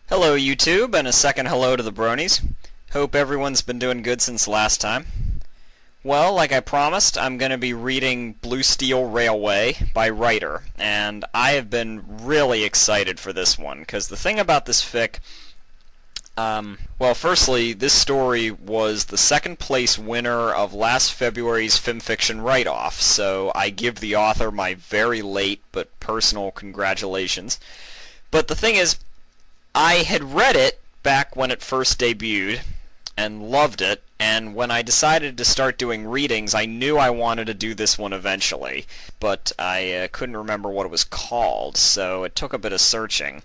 Hello YouTube, and a second hello to the bronies. Hope everyone's been doing good since last time. Well, like I promised, I'm going to be reading Blue Steel Railway by Writer, and I have been really excited for this one, because the thing about this fic, well, firstly, this story was the second place winner of last February's FimFiction write-off, so I give the author my very late but personal congratulations. But the thing is, I had read it back when it first debuted and loved it, and when I decided to start doing readings, I knew I wanted to do this one eventually, but I couldn't remember what it was called, so it took a bit of searching.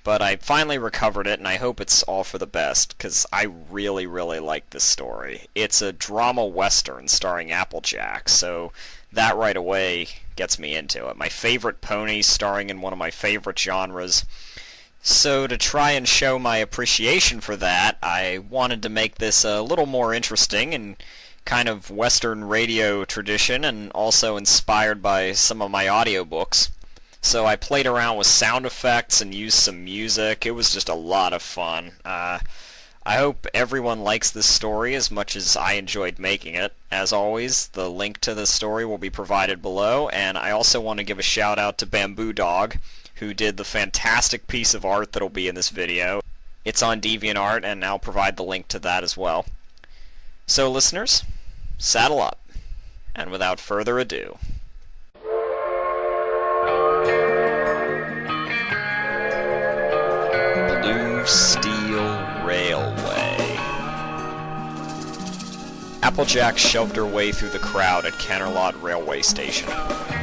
But I finally recovered it, and I hope it's all for the best, because I really, really like this story. It's a drama western starring Applejack, so that right away gets me into it. My favorite pony starring in one of my favorite genres. So to try and show my appreciation for that, I wanted to make this a little more interesting in kind of Western radio tradition and also inspired by some of my audiobooks. So I played around with sound effects and used some music. It was just a lot of fun. I hope everyone likes this story as much as I enjoyed making it. As always, the link to the story will be provided below, and I also want to give a shout out to Bamboo Dog, who did the fantastic piece of art that'll be in this video. It's on DeviantArt, and I'll provide the link to that as well. So listeners, saddle up, and without further ado. Blue Steel Railway. Applejack shoved her way through the crowd at Canterlot Railway Station.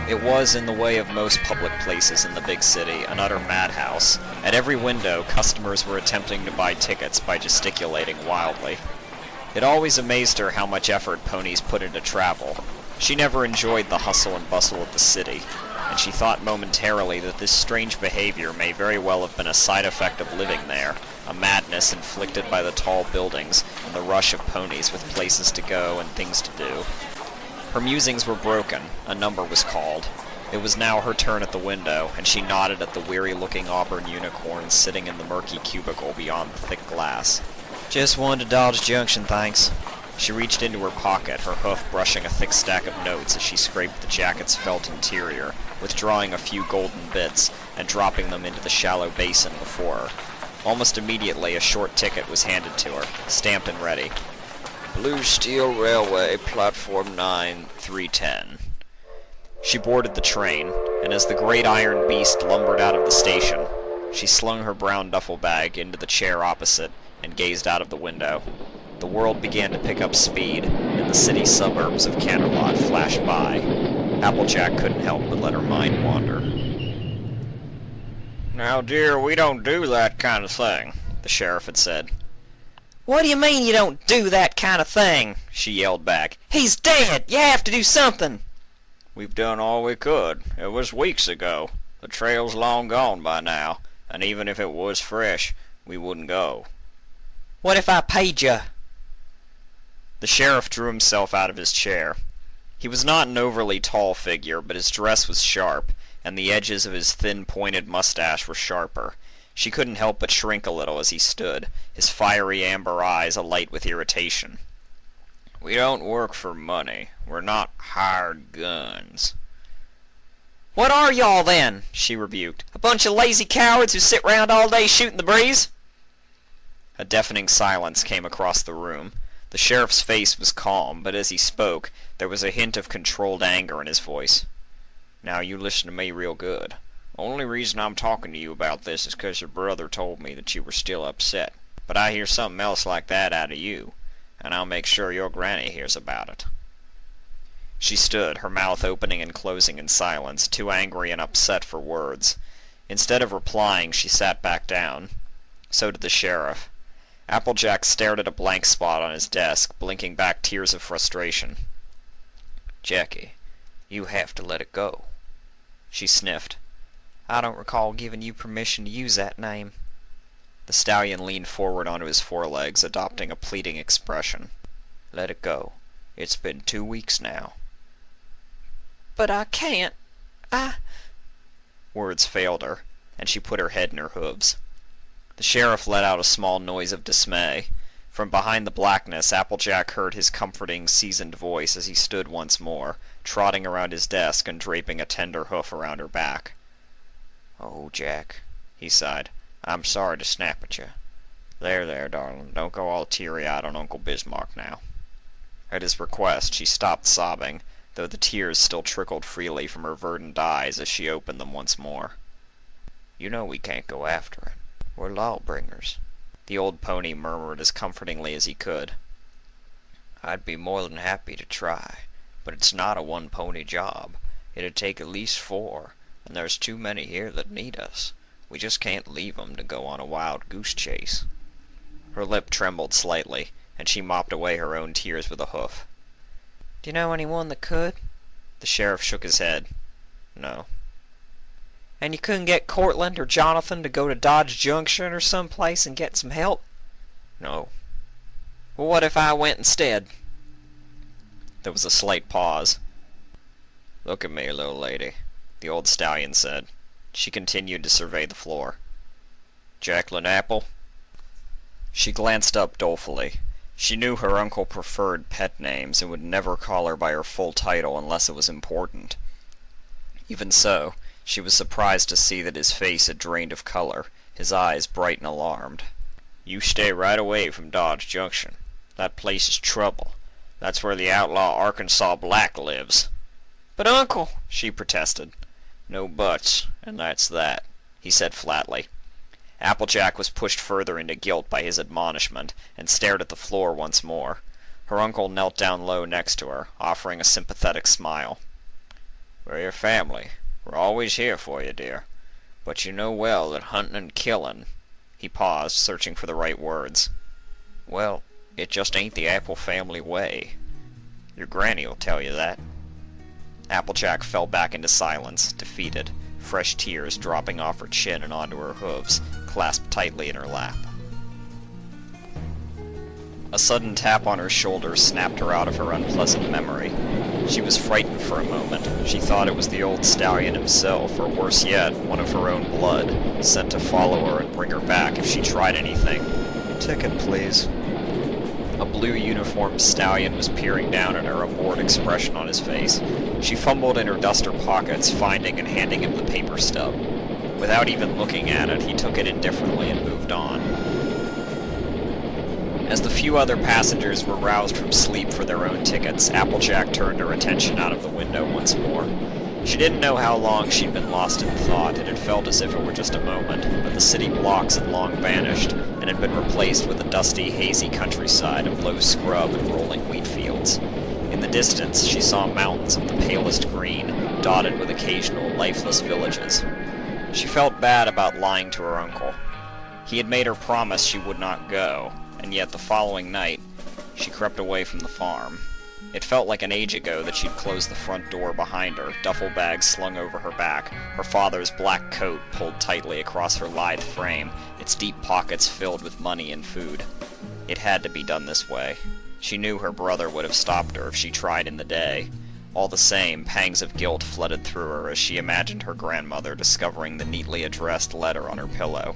It was, in the way of most public places in the big city, an utter madhouse. At every window, customers were attempting to buy tickets by gesticulating wildly. It always amazed her how much effort ponies put into travel. She never enjoyed the hustle and bustle of the city, and she thought momentarily that this strange behavior may very well have been a side effect of living there, a madness inflicted by the tall buildings and the rush of ponies with places to go and things to do. Her musings were broken. A number was called. It was now her turn at the window, and she nodded at the weary-looking auburn unicorn sitting in the murky cubicle beyond the thick glass. "Just wanted to dodge Junction, thanks." She reached into her pocket, her hoof brushing a thick stack of notes as she scraped the jacket's felt interior, withdrawing a few golden bits and dropping them into the shallow basin before her. Almost immediately, a short ticket was handed to her, stamped and ready. Blue Steel Railway, Platform 9, 310. She boarded the train, and as the great iron beast lumbered out of the station, she slung her brown duffel bag into the chair opposite and gazed out of the window. The world began to pick up speed, and the city suburbs of Canterlot flashed by. Applejack couldn't help but let her mind wander. "Now, dear, we don't do that kind of thing," the sheriff had said. "What do you mean you don't do that kind of thing?" she yelled back. "He's dead! You have to do something!" "We've done all we could. It was weeks ago. The trail's long gone by now, and even if it was fresh, we wouldn't go." "What if I paid you?" The sheriff drew himself out of his chair. He was not an overly tall figure, but his dress was sharp, and the edges of his thin pointed mustache were sharper. She couldn't help but shrink a little as he stood, his fiery amber eyes alight with irritation. "We don't work for money. We're not hired guns." "What are y'all, then?" she rebuked. "A bunch of lazy cowards who sit round all day shooting the breeze?" A deafening silence came across the room. The sheriff's face was calm, but as he spoke, there was a hint of controlled anger in his voice. "Now you listen to me real good. Only reason I'm talking to you about this is 'cause your brother told me that you were still upset. But I hear something else like that out of you, and I'll make sure your granny hears about it." She stood, her mouth opening and closing in silence, too angry and upset for words. Instead of replying, she sat back down. So did the sheriff. Applejack stared at a blank spot on his desk, blinking back tears of frustration. "Jackie, you have to let it go." She sniffed. "I don't recall giving you permission to use that name." The stallion leaned forward onto his forelegs, adopting a pleading expression. "Let it go. It's been 2 weeks now." "But I can't. Words failed her, and she put her head in her hooves. The sheriff let out a small noise of dismay. From behind the blackness, Applejack heard his comforting, seasoned voice as he stood once more, trotting around his desk and draping a tender hoof around her back. "Oh, Jack," he sighed, "I'm sorry to snap at you. There, darling, don't go all teary-eyed on Uncle Bismarck now." At his request, she stopped sobbing, though the tears still trickled freely from her verdant eyes as she opened them once more. "You know we can't go after it. We're law-bringers," the old pony murmured as comfortingly as he could. "I'd be more than happy to try, but it's not a one-pony job. It'd take at least 4, and there's too many here that need us. We just can't leave 'em to go on a wild goose chase." Her lip trembled slightly, and she mopped away her own tears with a hoof. "Do you know anyone that could?" The sheriff shook his head. "No." "And you couldn't get Cortland or Jonathan to go to Dodge Junction or someplace and get some help?" "No." "Well, what if I went instead?" There was a slight pause. "Look at me, little lady," the old stallion said. She continued to survey the floor. "Jacqueline Apple?" She glanced up dolefully. She knew her uncle preferred pet names and would never call her by her full title unless it was important. Even so, she was surprised to see that his face had drained of color, his eyes bright and alarmed. "You stay right away from Dodge Junction. That place is trouble. That's where the outlaw Arkansas Black lives." "But Uncle," she protested. "No buts, and that's that," he said flatly. Applejack was pushed further into guilt by his admonishment, and stared at the floor once more. Her uncle knelt down low next to her, offering a sympathetic smile. "We're your family. We're always here for you, dear. But you know well that hunting and killing—" He paused, searching for the right words. "Well, it just ain't the Apple family way. Your granny'll tell you that." Applejack fell back into silence, defeated, fresh tears dropping off her chin and onto her hooves, clasped tightly in her lap. A sudden tap on her shoulder snapped her out of her unpleasant memory. She was frightened for a moment. She thought it was the old stallion himself, or worse yet, one of her own blood, sent to follow her and bring her back if she tried anything. "Ticket, please." A blue-uniformed stallion was peering down at her, a bored expression on his face. She fumbled in her duster pockets, finding and handing him the paper stub. Without even looking at it, he took it indifferently and moved on. As the few other passengers were roused from sleep for their own tickets, Applejack turned her attention out of the window once more. She didn't know how long she'd been lost in thought. It had felt as if it were just a moment, but the city blocks had long vanished, and had been replaced with a dusty, hazy countryside of low scrub and rolling wheat fields. In the distance, she saw mountains of the palest green, dotted with occasional lifeless villages. She felt bad about lying to her uncle. He had made her promise she would not go, and yet the following night, she crept away from the farm. It felt like an age ago that she'd closed the front door behind her, duffel bags slung over her back, her father's black coat pulled tightly across her lithe frame, its deep pockets filled with money and food. It had to be done this way. She knew her brother would have stopped her if she tried in the day. All the same, pangs of guilt flooded through her as she imagined her grandmother discovering the neatly addressed letter on her pillow.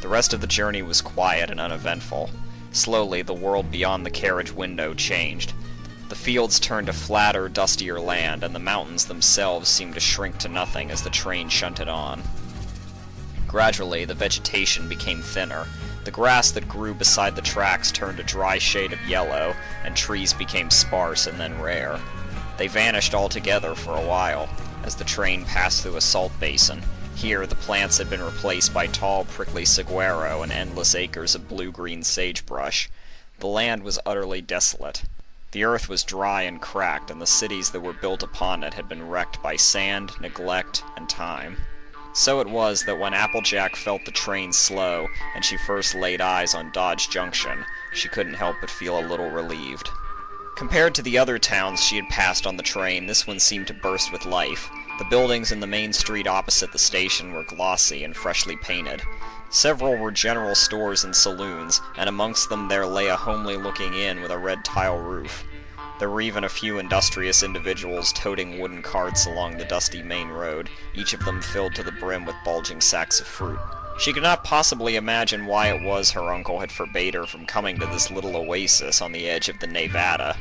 The rest of the journey was quiet and uneventful. Slowly, the world beyond the carriage window changed. The fields turned to flatter, dustier land, and the mountains themselves seemed to shrink to nothing as the train shunted on. Gradually, the vegetation became thinner. The grass that grew beside the tracks turned a dry shade of yellow, and trees became sparse and then rare. They vanished altogether for a while, as the train passed through a salt basin. Here, the plants had been replaced by tall, prickly saguaro and endless acres of blue-green sagebrush. The land was utterly desolate. The earth was dry and cracked, and the cities that were built upon it had been wrecked by sand, neglect, and time. So it was that when Applejack felt the train slow, and she first laid eyes on Dodge Junction, she couldn't help but feel a little relieved. Compared to the other towns she had passed on the train, this one seemed to burst with life. The buildings in the main street opposite the station were glossy and freshly painted. Several were general stores and saloons, and amongst them there lay a homely-looking inn with a red tile roof. There were even a few industrious individuals toting wooden carts along the dusty main road, each of them filled to the brim with bulging sacks of fruit. She could not possibly imagine why it was her uncle had forbade her from coming to this little oasis on the edge of the Nevada.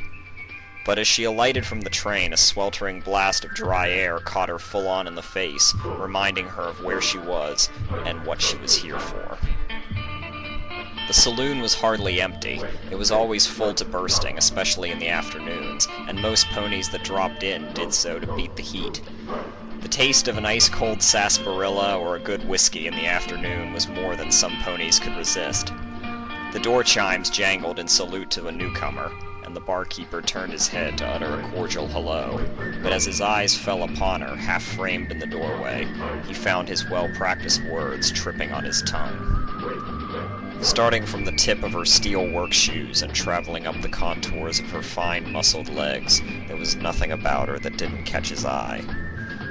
But as she alighted from the train, a sweltering blast of dry air caught her full on in the face, reminding her of where she was and what she was here for. The saloon was hardly empty. It was always full to bursting, especially in the afternoons, and most ponies that dropped in did so to beat the heat. The taste of an ice-cold sarsaparilla or a good whiskey in the afternoon was more than some ponies could resist. The door chimes jangled in salute to a newcomer, and the barkeeper turned his head to utter a cordial hello, but as his eyes fell upon her, half-framed in the doorway, he found his well-practiced words tripping on his tongue. Starting from the tip of her steel work shoes and traveling up the contours of her fine muscled legs, there was nothing about her that didn't catch his eye.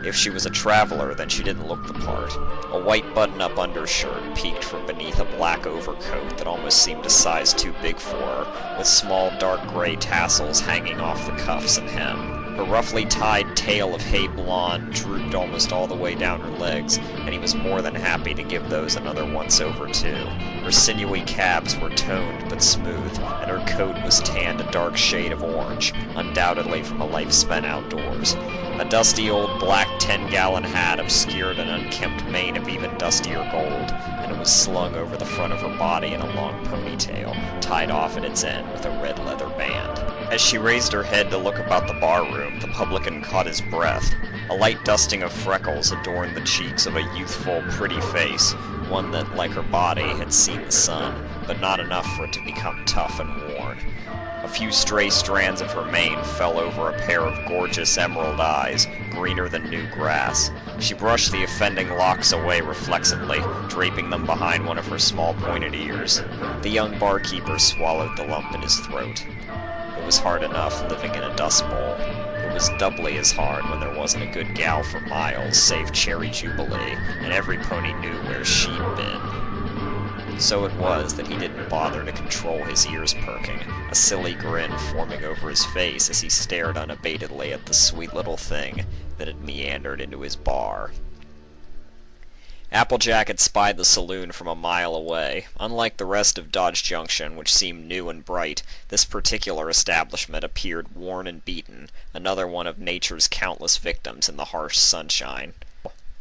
If she was a traveler, then she didn't look the part. A white button-up undershirt peeked from beneath a black overcoat that almost seemed a size too big for her, with small dark gray tassels hanging off the cuffs and hem. Her roughly tied tail of hay blonde drooped almost all the way down her legs, and he was more than happy to give those another once-over too. Her sinewy calves were toned but smooth, and her coat was tanned a dark shade of orange, undoubtedly from a life spent outdoors. A dusty old black 10-gallon hat obscured an unkempt mane of even dustier gold, and it was slung over the front of her body in a long ponytail, tied off at its end with a red leather band. As she raised her head to look about the barroom, the publican caught his breath. A light dusting of freckles adorned the cheeks of a youthful, pretty face, one that, like her body, had seen the sun, but not enough for it to become tough and worn. A few stray strands of her mane fell over a pair of gorgeous emerald eyes, greener than new grass. She brushed the offending locks away reflexively, draping them behind one of her small pointed ears. The young barkeeper swallowed the lump in his throat. It was hard enough living in a dust bowl. It was doubly as hard when there wasn't a good gal for miles, save Cherry Jubilee, and every pony knew where she'd been. So it was that he didn't bother to control his ears perking, a silly grin forming over his face as he stared unabatedly at the sweet little thing that had meandered into his bar. Applejack had spied the saloon from a mile away. Unlike the rest of Dodge Junction, which seemed new and bright, this particular establishment appeared worn and beaten, another one of nature's countless victims in the harsh sunshine.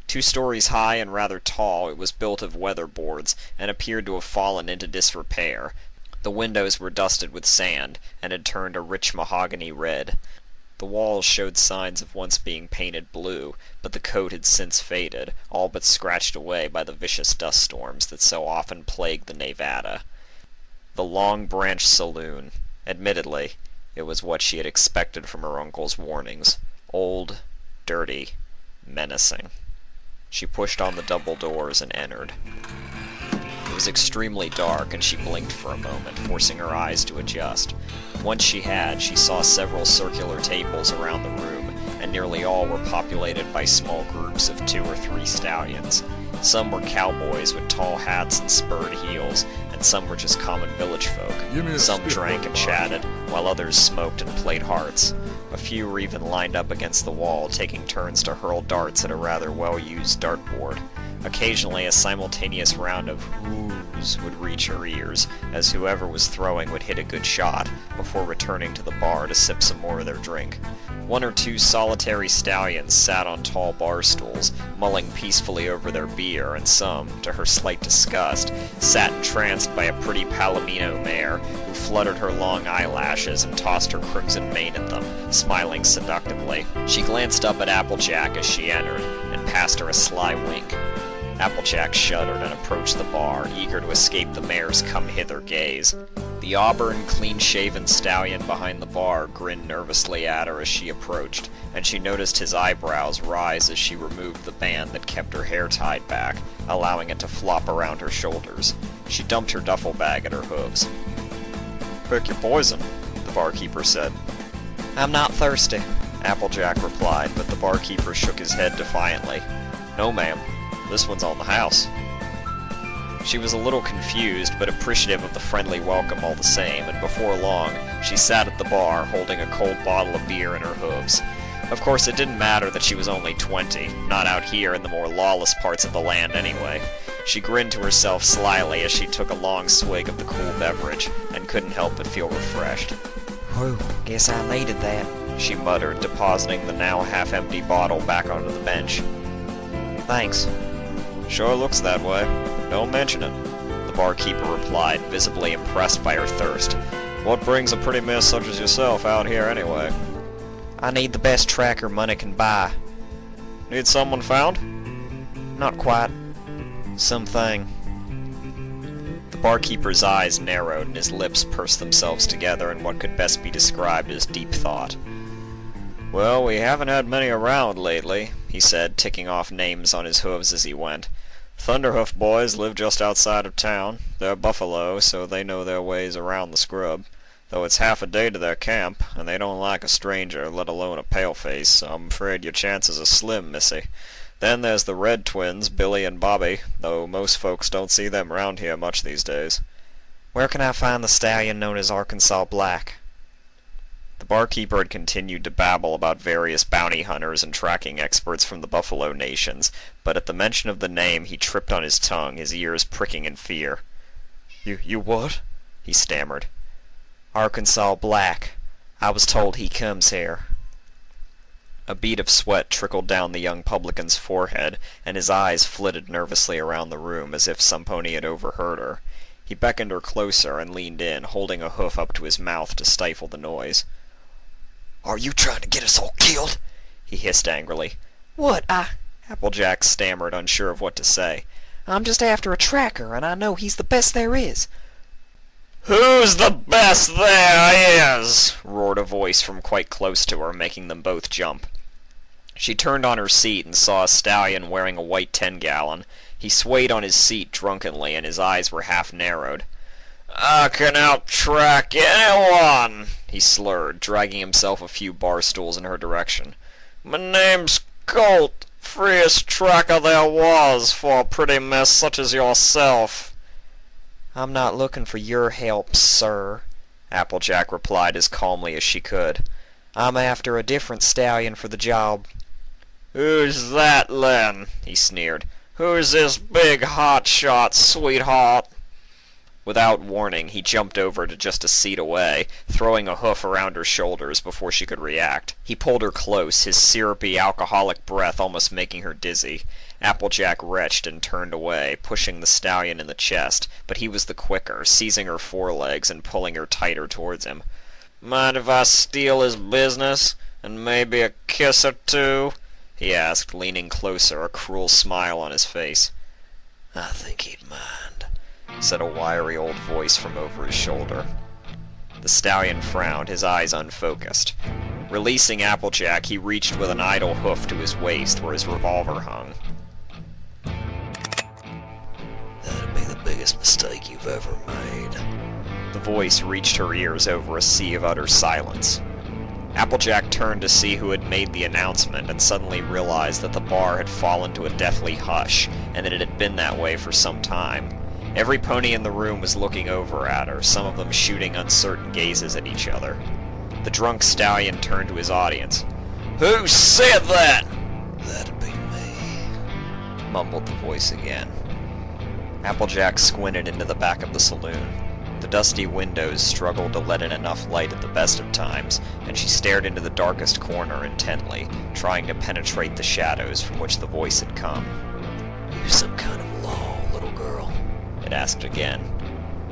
2 stories high and rather tall, it was built of weatherboards, and appeared to have fallen into disrepair. The windows were dusted with sand, and had turned a rich mahogany red. The walls showed signs of once being painted blue, but the coat had since faded, all but scratched away by the vicious dust storms that so often plagued the Nevada. The Long Branch Saloon. Admittedly, it was what she had expected from her uncle's warnings. Old, dirty, menacing. She pushed on the double doors and entered. It was extremely dark, and she blinked for a moment, forcing her eyes to adjust. Once she had, she saw several circular tables around the room, and nearly all were populated by small groups of 2 or 3 stallions. Some were cowboys with tall hats and spurred heels, and some were just common village folk. Some drank and chatted, while others smoked and played hearts. A few were even lined up against the wall, taking turns to hurl darts at a rather well-used dartboard. Occasionally a simultaneous round of whoos would reach her ears, as whoever was throwing would hit a good shot, before returning to the bar to sip some more of their drink. 1 or 2 solitary stallions sat on tall bar stools, mulling peacefully over their beer, and some, to her slight disgust, sat entranced by a pretty Palomino mare, who fluttered her long eyelashes and tossed her crimson mane at them, smiling seductively. She glanced up at Applejack as she entered, and passed her a sly wink. Applejack shuddered and approached the bar, eager to escape the mare's come-hither gaze. The auburn, clean-shaven stallion behind the bar grinned nervously at her as she approached, and she noticed his eyebrows rise as she removed the band that kept her hair tied back, allowing it to flop around her shoulders. She dumped her duffel bag at her hooves. "Pick your poison," the barkeeper said. "I'm not thirsty," Applejack replied, but the barkeeper shook his head defiantly. "No, ma'am. This one's on the house." She was a little confused, but appreciative of the friendly welcome all the same, and before long, she sat at the bar, holding a cold bottle of beer in her hooves. Of course, it didn't matter that she was only 20, not out here in the more lawless parts of the land anyway. She grinned to herself slyly as she took a long swig of the cool beverage, and couldn't help but feel refreshed. "Whew, guess I needed that," she muttered, depositing the now half-empty bottle back onto the bench. "Thanks." "Sure looks that way. Don't mention it," the barkeeper replied, visibly impressed by her thirst. "What brings a pretty miss such as yourself out here anyway?" "I need the best tracker money can buy." "Need someone found?" "Not quite. Something." The barkeeper's eyes narrowed and his lips pursed themselves together in what could best be described as deep thought. "Well, we haven't had many around lately," he said, ticking off names on his hooves as he went. "Thunderhoof boys live just outside of town. They're buffalo, so they know their ways around the scrub. Though it's half a day to their camp, and they don't like a stranger, let alone a paleface, so I'm afraid your chances are slim, missy. Then there's the Red Twins, Billy and Bobby, though most folks don't see them round here much these days." "Where can I find the stallion known as Arkansas Black?" The barkeeper had continued to babble about various bounty hunters and tracking experts from the Buffalo Nations, but at the mention of the name he tripped on his tongue, his ears pricking in fear. You what?" he stammered. "Arkansas Black. I was told he comes here." A bead of sweat trickled down the young publican's forehead, and his eyes flitted nervously around the room as if some pony had overheard her. He beckoned her closer and leaned in, holding a hoof up to his mouth to stifle the noise. "Are you trying to get us all killed?" he hissed angrily. "What? Applejack stammered, unsure of what to say. "I'm just after a tracker, and I know he's the best there is." "Who's the best there is?" roared a voice from quite close to her, making them both jump. She turned on her seat and saw a stallion wearing a white 10-gallon. He swayed on his seat drunkenly, and his eyes were half-narrowed. "I can out-track anyone," he slurred, dragging himself a few bar stools in her direction. "My name's Colt, freest tracker there was for a pretty miss such as yourself." "I'm not looking for your help, sir," Applejack replied as calmly as she could. "I'm after a different stallion for the job." "Who's that, Len?" he sneered. "Who's this big hot-shot sweetheart?" Without warning, he jumped over to just a seat away, throwing a hoof around her shoulders before she could react. He pulled her close, his syrupy, alcoholic breath almost making her dizzy. Applejack retched and turned away, pushing the stallion in the chest, but he was the quicker, seizing her forelegs and pulling her tighter towards him. "Mind if I steal his business? And maybe a kiss or two?" he asked, leaning closer, a cruel smile on his face. "I think he'd mind," said a wiry old voice from over his shoulder. The stallion frowned, his eyes unfocused. Releasing Applejack, he reached with an idle hoof to his waist where his revolver hung. "That'd be the biggest mistake you've ever made." The voice reached her ears over a sea of utter silence. Applejack turned to see who had made the announcement and suddenly realized that the bar had fallen to a deathly hush, and that it had been that way for some time. Every pony in the room was looking over at her, some of them shooting uncertain gazes at each other. The drunk stallion turned to his audience. "Who said that?" "That'd be me," mumbled the voice again. Applejack squinted into the back of the saloon. The dusty windows struggled to let in enough light at the best of times, and she stared into the darkest corner intently, trying to penetrate the shadows from which the voice had come. "You some kind of law, little girl?" it asked again.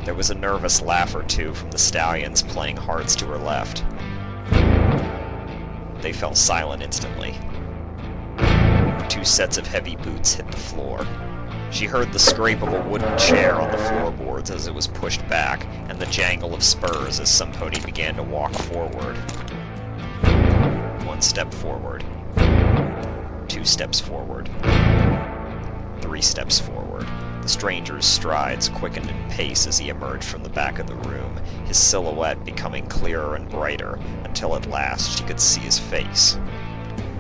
There was a nervous laugh or two from the stallions playing hearts to her left. They fell silent instantly. 2 sets of heavy boots hit the floor. She heard the scrape of a wooden chair on the floorboards as it was pushed back, and the jangle of spurs as some pony began to walk forward. 1 step forward. 2 steps forward. 3 steps forward. The stranger's strides quickened in pace as he emerged from the back of the room, his silhouette becoming clearer and brighter, until at last she could see his face.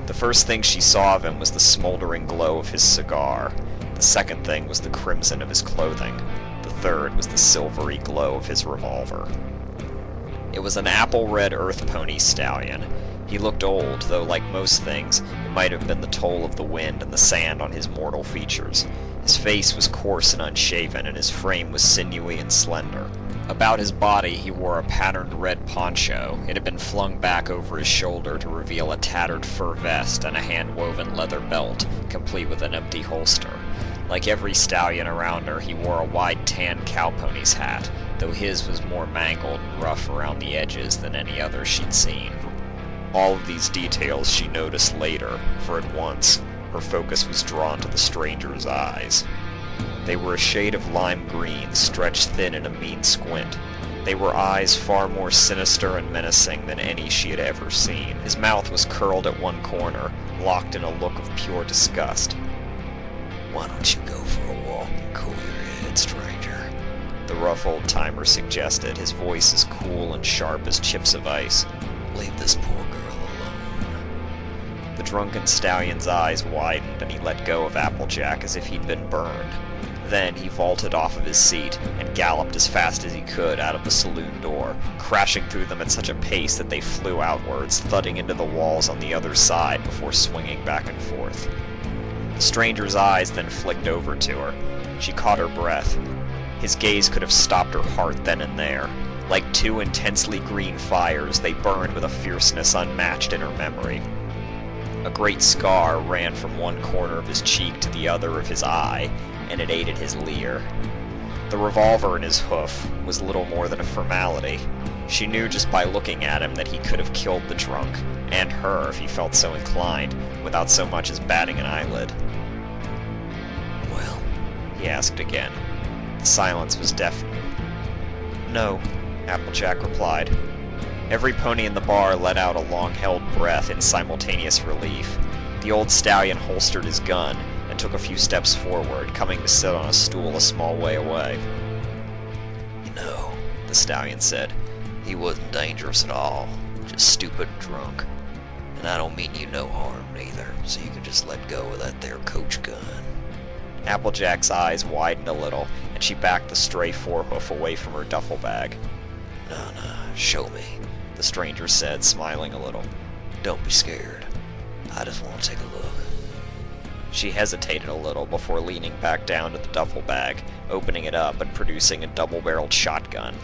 The first thing she saw of him was the smoldering glow of his cigar. The second thing was the crimson of his clothing. The third was the silvery glow of his revolver. It was an apple-red earth pony stallion. He looked old, though like most things, it might have been the toll of the wind and the sand on his mortal features. His face was coarse and unshaven, and his frame was sinewy and slender. About his body he wore a patterned red poncho. It had been flung back over his shoulder to reveal a tattered fur vest and a hand-woven leather belt, complete with an empty holster. Like every stallion around her, he wore a wide tan cowpony's hat, though his was more mangled and rough around the edges than any other she'd seen. All of these details she noticed later, for at once her focus was drawn to the stranger's eyes. They were a shade of lime green, stretched thin in a mean squint. They were eyes far more sinister and menacing than any she had ever seen. His mouth was curled at one corner, locked in a look of pure disgust. "Why don't you go for a walk and cool your head, stranger?" the rough old-timer suggested, his voice as cool and sharp as chips of ice. "Leave this poor girl alone." The drunken stallion's eyes widened, and he let go of Applejack as if he'd been burned. Then he vaulted off of his seat and galloped as fast as he could out of the saloon door, crashing through them at such a pace that they flew outwards, thudding into the walls on the other side before swinging back and forth. The stranger's eyes then flicked over to her. She caught her breath. His gaze could have stopped her heart then and there. Like two intensely green fires, they burned with a fierceness unmatched in her memory. A great scar ran from one corner of his cheek to the other of his eye, and it aided his leer. The revolver in his hoof was little more than a formality. She knew just by looking at him that he could have killed the drunk, and her if he felt so inclined, without so much as batting an eyelid. "Well?" he asked again. The silence was deafening. "No," Applejack replied. Every pony in the bar let out a long-held breath in simultaneous relief. The old stallion holstered his gun and took a few steps forward, coming to sit on a stool a small way away. "You know," the stallion said, "he wasn't dangerous at all, just stupid and drunk. And I don't mean you no harm neither, so you can just let go of that there coach gun." Applejack's eyes widened a little, and she backed the stray forehoof away from her duffel bag. "No, show me," the stranger said, smiling a little. "Don't be scared. I just want to take a look." She hesitated a little before leaning back down to the duffel bag, opening it up and producing a double-barreled shotgun.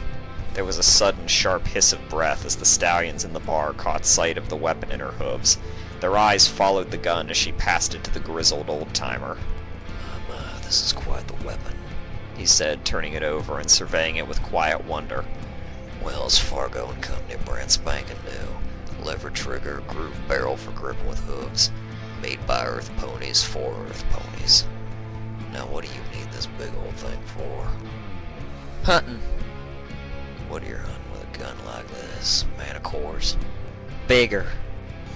There was a sudden sharp hiss of breath as the stallions in the bar caught sight of the weapon in her hooves. Their eyes followed the gun as she passed it to the grizzled old-timer. My, this is quite the weapon," he said, turning it over and surveying it with quiet wonder. "Wells Fargo and Company brand spanking new. Lever trigger, groove barrel for gripping with hooves. Made by Earth ponies for Earth ponies. Now what do you need this big old thing for?" "Hunting." "What are you hunting with a gun like this? Man of course." "Bigger."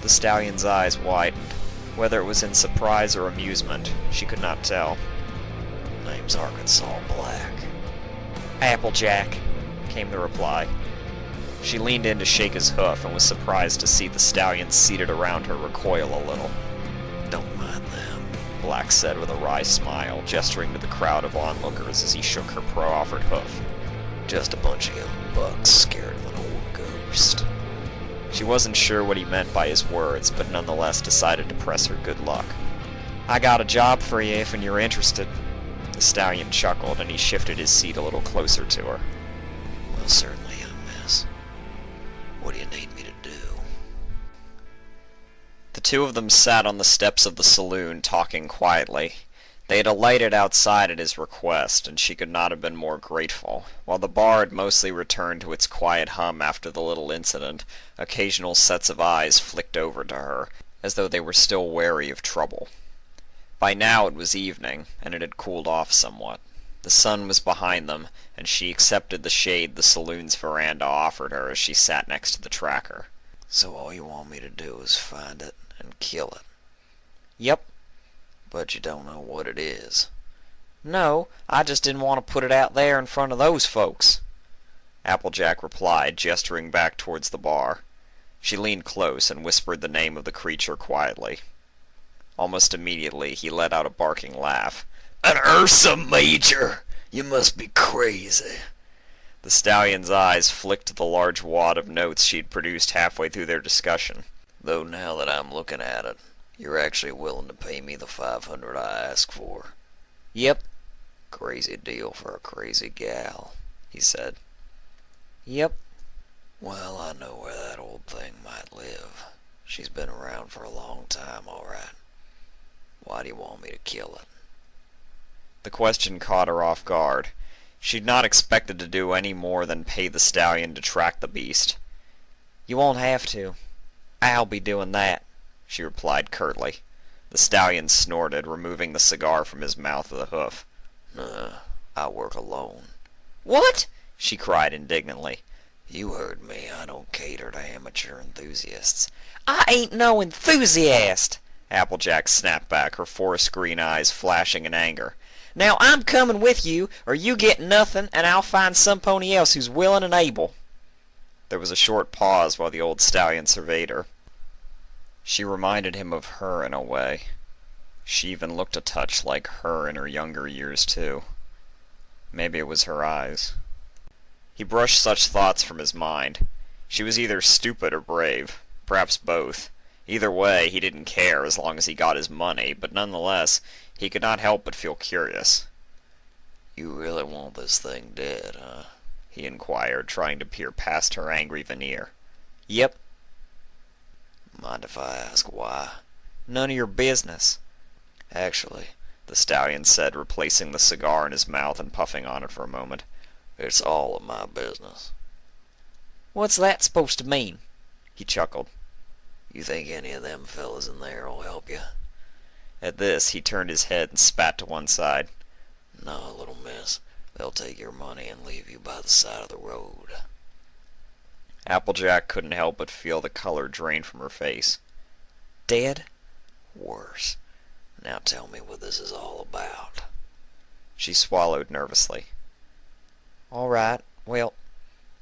The stallion's eyes widened. Whether it was in surprise or amusement, she could not tell. "Name's Arkansas Black." "Applejack," came the reply. She leaned in to shake his hoof and was surprised to see the stallions seated around her recoil a little. "Don't mind them," Black said with a wry smile, gesturing to the crowd of onlookers as he shook her proffered hoof. "Just a bunch of young bucks scared of an old ghost." She wasn't sure what he meant by his words, but nonetheless decided to press her good luck. "I got a job for you if you're interested." The stallion chuckled, and he shifted his seat a little closer to her. "Well, certainly, young miss. What do you need me to do?" The two of them sat on the steps of the saloon, talking quietly. They had alighted outside at his request, and she could not have been more grateful. While the bar had mostly returned to its quiet hum after the little incident, occasional sets of eyes flicked over to her, as though they were still wary of trouble. By now it was evening, and it had cooled off somewhat. The sun was behind them, and she accepted the shade the saloon's veranda offered her as she sat next to the tracker. "So all you want me to do is find it and kill it?" "Yep." "But you don't know what it is?" "No, I just didn't want to put it out there in front of those folks," Applejack replied, gesturing back towards the bar. She leaned close and whispered the name of the creature quietly. Almost immediately he let out a barking laugh. "An Ursa Major! You must be crazy." The stallion's eyes flicked to the large wad of notes she'd produced halfway through their discussion. "Though now that I'm looking at it, you're actually willing to pay me the $500 I ask for." Yep. Crazy deal for a crazy gal, he said. Yep. Well, I know where that old thing might live. She's been around for a long time, all right. Why do you want me to kill it? The question caught her off guard. She'd not expected to do any more than pay the stallion to track the beast. You won't have to. I'll be doing that, she replied curtly. The stallion snorted, removing the cigar from his mouth with a hoof. Nah, I work alone. What? She cried indignantly. You heard me. I don't cater to amateur enthusiasts. I ain't no enthusiast, Applejack snapped back, her forest green eyes flashing in anger. Now I'm coming with you, or you get nothing, and I'll find some pony else who's willing and able. There was a short pause while the old stallion surveyed her. She reminded him of her in a way. She even looked a touch like her in her younger years, too. Maybe it was her eyes. He brushed such thoughts from his mind. She was either stupid or brave, perhaps both. Either way, he didn't care as long as he got his money, but nonetheless, he could not help but feel curious. You really want this thing dead, huh? He inquired, trying to peer past her angry veneer. Yep. Mind if I ask why? None of your business. Actually, the stallion said, replacing the cigar in his mouth and puffing on it for a moment. It's all of my business. What's that supposed to mean? He chuckled. You think any of them fellas in there will help you? At this, he turned his head and spat to one side. No, little miss. They'll take your money and leave you by the side of the road. Applejack couldn't help but feel the color drain from her face. Dead? Worse. Now tell me what this is all about. She swallowed nervously. All right, well,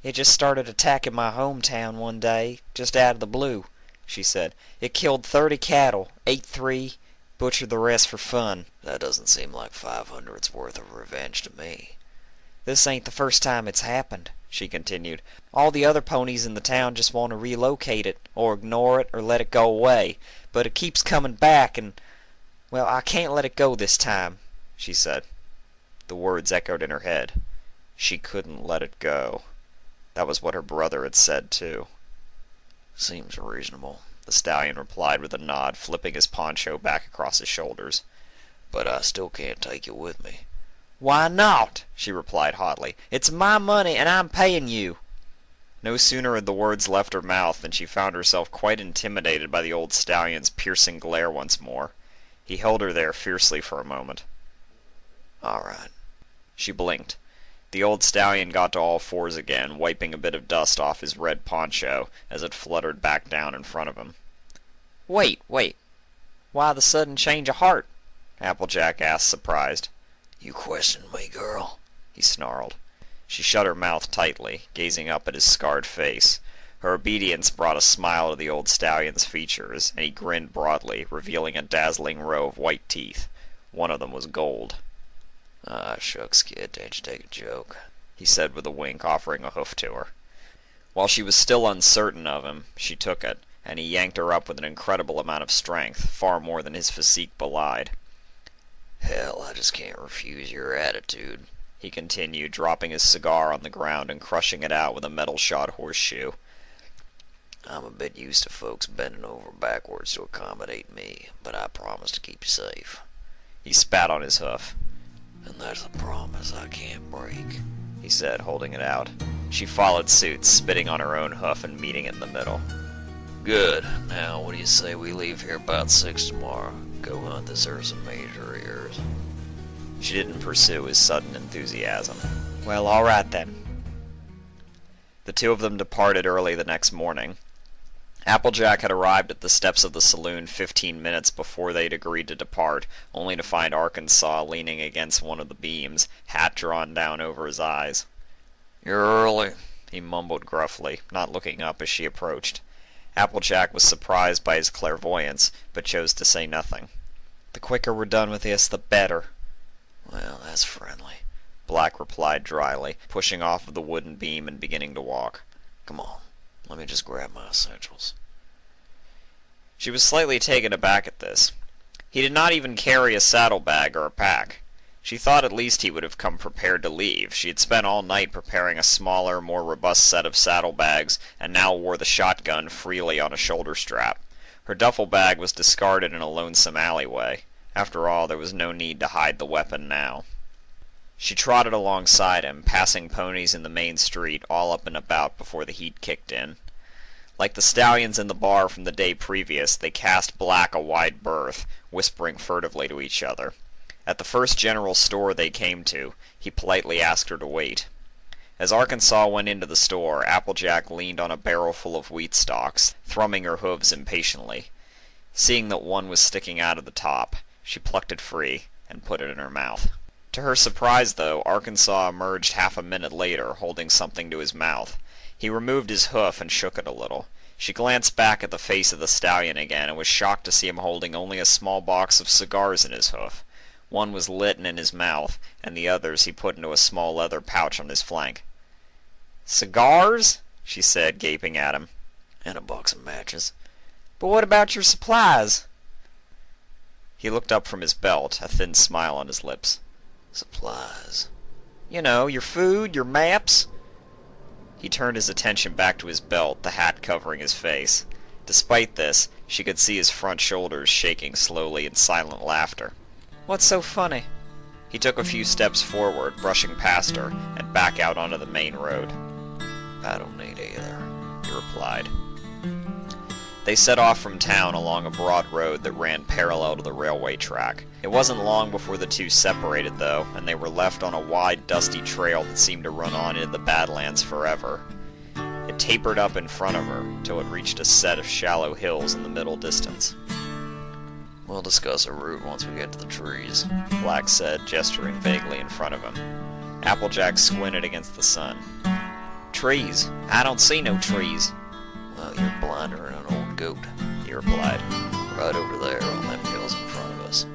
it just started attacking my hometown one day, just out of the blue, she said. It killed 30 cattle, ate 3, butchered the rest for fun. That doesn't seem like 500's worth of revenge to me. This ain't the first time it's happened, she continued. All the other ponies in the town just want to relocate it, or ignore it, or let it go away. But it keeps coming back, and, well, I can't let it go this time, she said. The words echoed in her head. She couldn't let it go. That was what her brother had said, too. Seems reasonable, the stallion replied with a nod, flipping his poncho back across his shoulders. But I still can't take you with me. Why not? She replied hotly. It's my money, and I'm paying you. No sooner had the words left her mouth than she found herself quite intimidated by the old stallion's piercing glare once more. He held her there fiercely for a moment. All right. She blinked. The old stallion got to all fours again, wiping a bit of dust off his red poncho as it fluttered back down in front of him. Wait. Why the sudden change of heart? Applejack asked, surprised. You question me, girl? He snarled. She shut her mouth tightly, gazing up at his scarred face. Her obedience brought a smile to the old stallion's features, and he grinned broadly, revealing a dazzling row of white teeth. One of them was gold. Ah, shucks, kid, ain't you take a joke? He said with a wink, offering a hoof to her. While she was still uncertain of him, she took it, and he yanked her up with an incredible amount of strength, far more than his physique belied. Hell, I just can't refuse your attitude, he continued, dropping his cigar on the ground and crushing it out with a metal-shod horseshoe. I'm a bit used to folks bending over backwards to accommodate me, but I promise to keep you safe. He spat on his hoof. And that's a promise I can't break, he said, holding it out. She followed suit, spitting on her own hoof and meeting it in the middle. Good. Now, what do you say we leave here about 6 tomorrow? Go hunt this fearsome major of yours. She didn't pursue his sudden enthusiasm. Well, all right then. The two of them departed early the next morning. Applejack had arrived at the steps of the saloon 15 minutes before they'd agreed to depart, only to find Arkansas leaning against one of the beams, hat drawn down over his eyes. You're early, he mumbled gruffly, not looking up as she approached. Applejack was surprised by his clairvoyance, but chose to say nothing. The quicker we're done with this, the better. Well, that's friendly, Black replied dryly, pushing off of the wooden beam and beginning to walk. Come on. Let me just grab my essentials. She was slightly taken aback at this. He did not even carry a saddlebag or a pack. She thought at least he would have come prepared to leave. She had spent all night preparing a smaller, more robust set of saddlebags, and now wore the shotgun freely on a shoulder strap. Her duffel bag was discarded in a lonesome alleyway. After all, there was no need to hide the weapon now. She trotted alongside him, passing ponies in the main street, all up and about before the heat kicked in. Like the stallions in the bar from the day previous, they cast Black a wide berth, whispering furtively to each other. At the first general store they came to, he politely asked her to wait. As Arkansas went into the store, Applejack leaned on a barrel full of wheat stalks, thrumming her hooves impatiently. Seeing that one was sticking out of the top, she plucked it free and put it in her mouth. To her surprise, though, Arkansas emerged half a minute later, holding something to his mouth. He removed his hoof and shook it a little. She glanced back at the face of the stallion again and was shocked to see him holding only a small box of cigars in his hoof. One was lit and in his mouth, and the others he put into a small leather pouch on his flank. "Cigars?" she said, gaping at him. And a box of matches. "But what about your supplies?" He looked up from his belt, a thin smile on his lips. Supplies. "You know, your food, your maps." He turned his attention back to his belt, the hat covering his face. Despite this, she could see his front shoulders shaking slowly in silent laughter. "What's so funny?" He took a few steps forward, brushing past her, and back out onto the main road. "I don't need either," he replied. They set off from town along a broad road that ran parallel to the railway track. It wasn't long before the two separated, though, and they were left on a wide, dusty trail that seemed to run on into the Badlands forever. It tapered up in front of her, till it reached a set of shallow hills in the middle distance. "We'll discuss a route once we get to the trees," Black said, gesturing vaguely in front of him. Applejack squinted against the sun. "Trees? I don't see no trees." "Well, you're blinder than an old goat," he replied. "Right over there on them hills in front of us."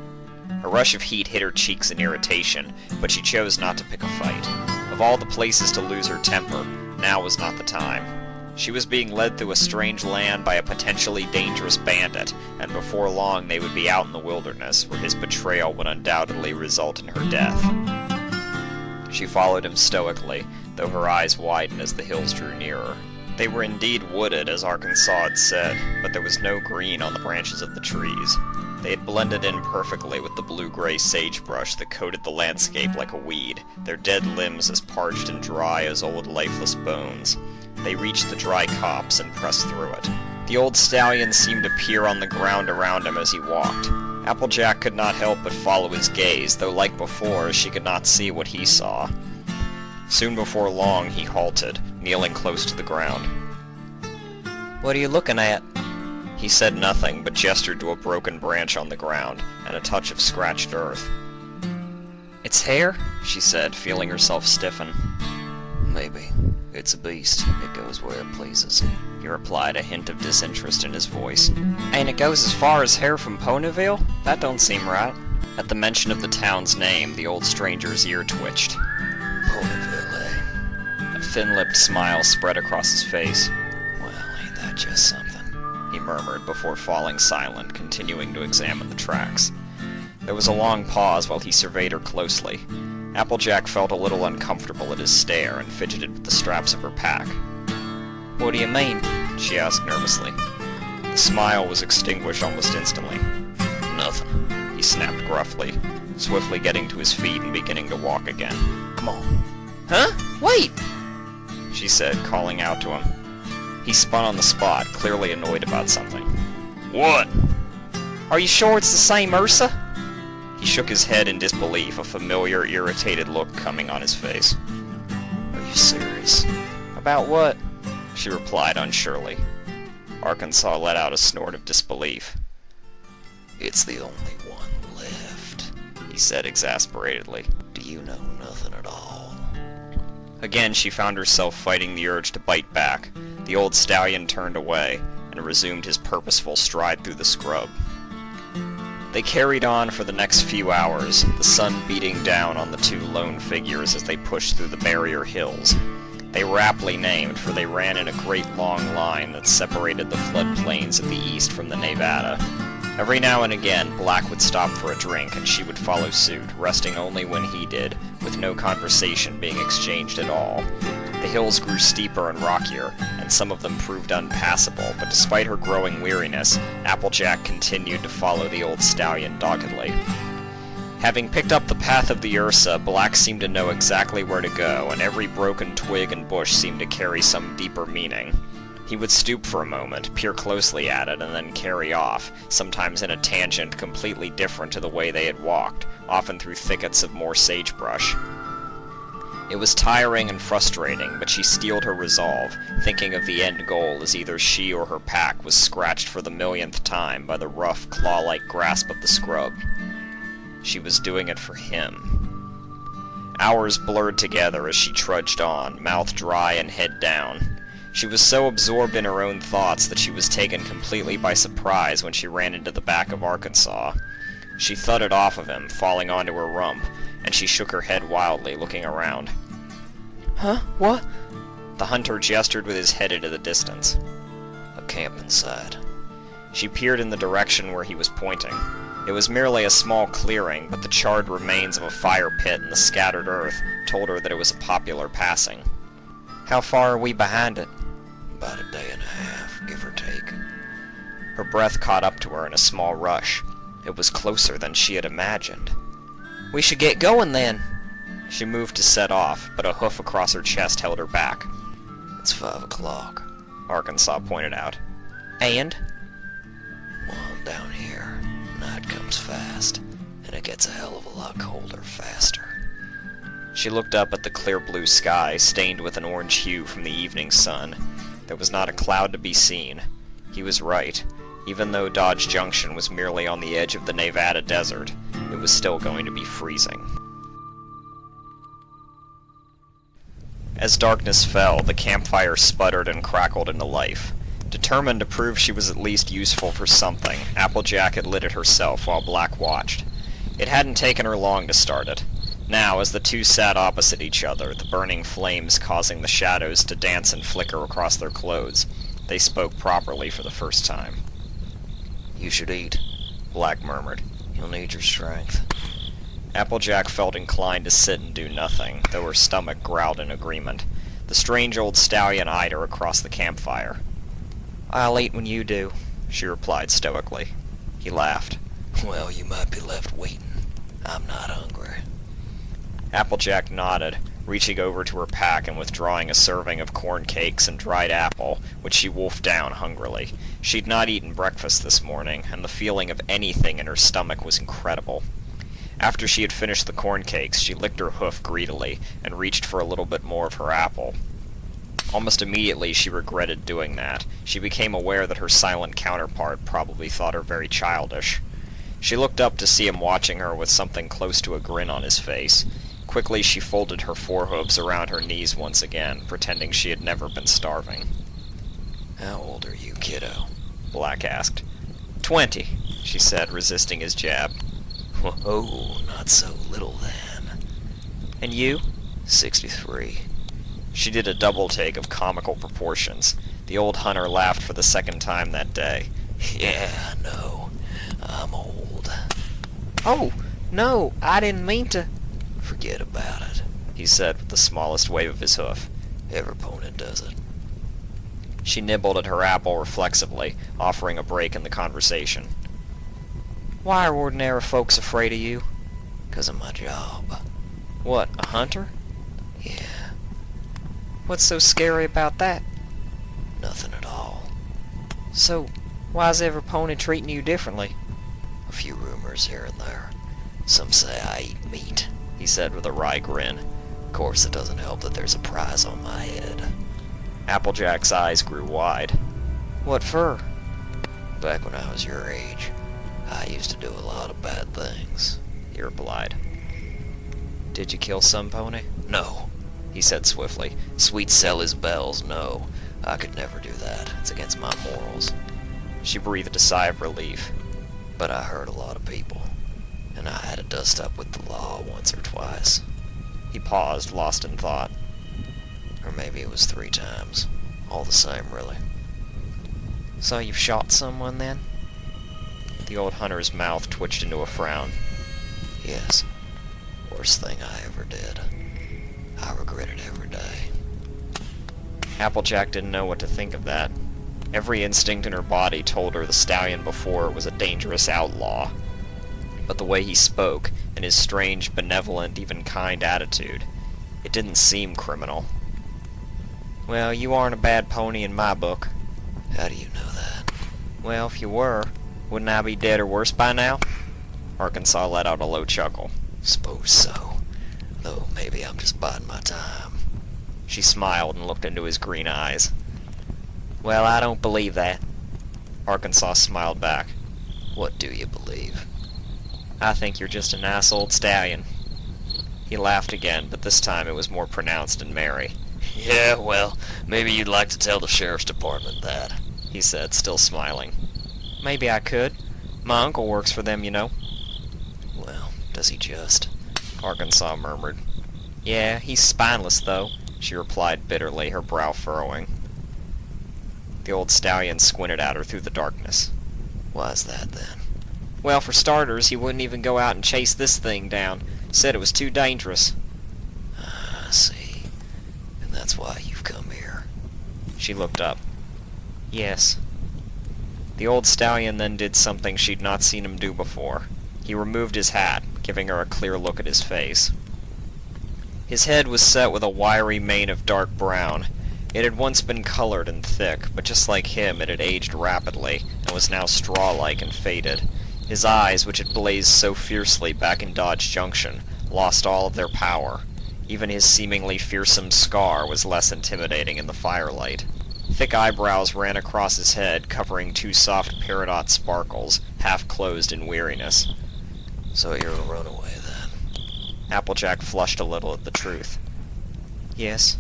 A rush of heat hit her cheeks in irritation, but she chose not to pick a fight. Of all the places to lose her temper, now was not the time. She was being led through a strange land by a potentially dangerous bandit, and before long they would be out in the wilderness, where his betrayal would undoubtedly result in her death. She followed him stoically, though her eyes widened as the hills drew nearer. They were indeed wooded, as Arkansas had said, but there was no green on the branches of the trees. They had blended in perfectly with the blue-gray sagebrush that coated the landscape like a weed, their dead limbs as parched and dry as old lifeless bones. They reached the dry copse and pressed through it. The old stallion seemed to peer on the ground around him as he walked. Applejack could not help but follow his gaze, though like before, she could not see what he saw. Soon before long, he halted, kneeling close to the ground. "What are you looking at?" He said nothing, but gestured to a broken branch on the ground, and a touch of scratched earth. "It's hair?" she said, feeling herself stiffen. "Maybe. It's a beast. It goes where it pleases," he replied, a hint of disinterest in his voice. "And it goes as far as hair from Ponyville? That don't seem right." At the mention of the town's name, the old stranger's ear twitched. "Ponyville, eh?" A thin-lipped smile spread across his face. "Well, ain't that just something?" he murmured before falling silent, continuing to examine the tracks. There was a long pause while he surveyed her closely. Applejack felt a little uncomfortable at his stare and fidgeted with the straps of her pack. "What do you mean?" she asked nervously. The smile was extinguished almost instantly. "Nothing," he snapped gruffly, swiftly getting to his feet and beginning to walk again. "Come on." "Huh? Wait!" she said, calling out to him. He spun on the spot, clearly annoyed about something. "What?" "Are you sure it's the same Ursa?" He shook his head in disbelief, a familiar, irritated look coming on his face. "Are you serious?" "About what?" she replied unsurely. Arkansas let out a snort of disbelief. "It's the only one left," he said exasperatedly. "Do you know nothing at all?" Again she found herself fighting the urge to bite back. The old stallion turned away, and resumed his purposeful stride through the scrub. They carried on for the next few hours, the sun beating down on the two lone figures as they pushed through the barrier hills. They were aptly named, for they ran in a great long line that separated the floodplains of the east from the Nevada. Every now and again, Black would stop for a drink, and she would follow suit, resting only when he did, with no conversation being exchanged at all. The hills grew steeper and rockier, and some of them proved unpassable, but despite her growing weariness, Applejack continued to follow the old stallion doggedly. Having picked up the path of the Ursa, Black seemed to know exactly where to go, and every broken twig and bush seemed to carry some deeper meaning. He would stoop for a moment, peer closely at it, and then carry off, sometimes in a tangent completely different to the way they had walked, often through thickets of more sagebrush. It was tiring and frustrating, but she steeled her resolve, thinking of the end goal as either she or her pack was scratched for the millionth time by the rough, claw-like grasp of the scrub. She was doing it for him. Hours blurred together as she trudged on, mouth dry and head down. She was so absorbed in her own thoughts that she was taken completely by surprise when she ran into the back of Arkansas. She thudded off of him, falling onto her rump, and she shook her head wildly, looking around. Huh? What? The hunter gestured with his head into the distance. A camping site. She peered in the direction where he was pointing. It was merely a small clearing, but the charred remains of a fire pit and the scattered earth told her that it was a popular passing. How far are we behind it? About a day and a half, give or take. Her breath caught up to her in a small rush. It was closer than she had imagined. We should get going then. She moved to set off, but a hoof across her chest held her back. It's 5 o'clock. Arkansas pointed out. And? Well, down here, night comes fast, and it gets a hell of a lot colder faster. She looked up at the clear blue sky, stained with an orange hue from the evening sun. There was not a cloud to be seen. He was right. Even though Dodge Junction was merely on the edge of the Nevada desert, it was still going to be freezing. As darkness fell, the campfire sputtered and crackled into life. Determined to prove she was at least useful for something, Applejack had lit it herself while Black watched. It hadn't taken her long to start it. Now, as the two sat opposite each other, the burning flames causing the shadows to dance and flicker across their clothes, they spoke properly for the first time. You should eat, Black murmured. You'll need your strength. Applejack felt inclined to sit and do nothing, though her stomach growled in agreement. The strange old stallion eyed her across the campfire. I'll eat when you do, she replied stoically. He laughed. Well, you might be left waiting. I'm not hungry. Applejack nodded, reaching over to her pack and withdrawing a serving of corn cakes and dried apple, which she wolfed down hungrily. She'd not eaten breakfast this morning, and the feeling of anything in her stomach was incredible. After she had finished the corn cakes, she licked her hoof greedily and reached for a little bit more of her apple. Almost immediately she regretted doing that. She became aware that her silent counterpart probably thought her very childish. She looked up to see him watching her with something close to a grin on his face. Quickly she folded her forehooves around her knees once again, pretending she had never been starving. How old are you, kiddo? Black asked. 20, she said, resisting his jab. Whoa, not so little then. And you? 63. She did a double take of comical proportions. The old hunter laughed for the second time that day. Yeah, no, I'm old. Oh, no, I didn't mean to. Forget about it, he said with the smallest wave of his hoof. Every pony does it. She nibbled at her apple reflexively, offering a break in the conversation. Why are ordinary folks afraid of you? 'Cause of my job. What, a hunter? Yeah. What's so scary about that? Nothing at all. So, why's every pony treating you differently? A few rumors here and there. Some say I eat meat, he said with a wry grin. Of course, it doesn't help that there's a prize on my head. Applejack's eyes grew wide. What for? Back when I was your age, I used to do a lot of bad things, he replied. Did you kill some pony? No, he said swiftly. Sweet Sally's bells, no. I could never do that. It's against my morals. She breathed a sigh of relief. But I hurt a lot of people, and I had to dust up with the law once or twice. He paused, lost in thought. Or maybe it was 3 times. All the same, really. So you've shot someone then? The old hunter's mouth twitched into a frown. Yes. Worst thing I ever did. I regret it every day. Applejack didn't know what to think of that. Every instinct in her body told her the stallion before her was a dangerous outlaw. But the way he spoke, and his strange, benevolent, even kind attitude, it didn't seem criminal. Well, you aren't a bad pony in my book. How do you know that? Well, if you were, wouldn't I be dead or worse by now? Arkansas let out a low chuckle. Suppose so. Though maybe I'm just biding my time. She smiled and looked into his green eyes. Well, I don't believe that. Arkansas smiled back. What do you believe? I think you're just a nice old stallion. He laughed again, but this time it was more pronounced and merry. Yeah, well, maybe you'd like to tell the sheriff's department that, he said, still smiling. Maybe I could. My uncle works for them, you know. Well, does he just? Arkansas murmured. Yeah, he's spineless, though, she replied bitterly, her brow furrowing. The old stallion squinted at her through the darkness. Why's that, then? Well, for starters, he wouldn't even go out and chase this thing down. Said it was too dangerous. I see. And that's why you've come here. She looked up. Yes. The old stallion then did something she'd not seen him do before. He removed his hat, giving her a clear look at his face. His head was set with a wiry mane of dark brown. It had once been colored and thick, but just like him, it had aged rapidly, and was now straw-like and faded. His eyes, which had blazed so fiercely back in Dodge Junction, lost all of their power. Even his seemingly fearsome scar was less intimidating in the firelight. Thick eyebrows ran across his head, covering two soft peridot sparkles, half-closed in weariness. So you're a runaway, then? Applejack flushed a little at the truth. Yes.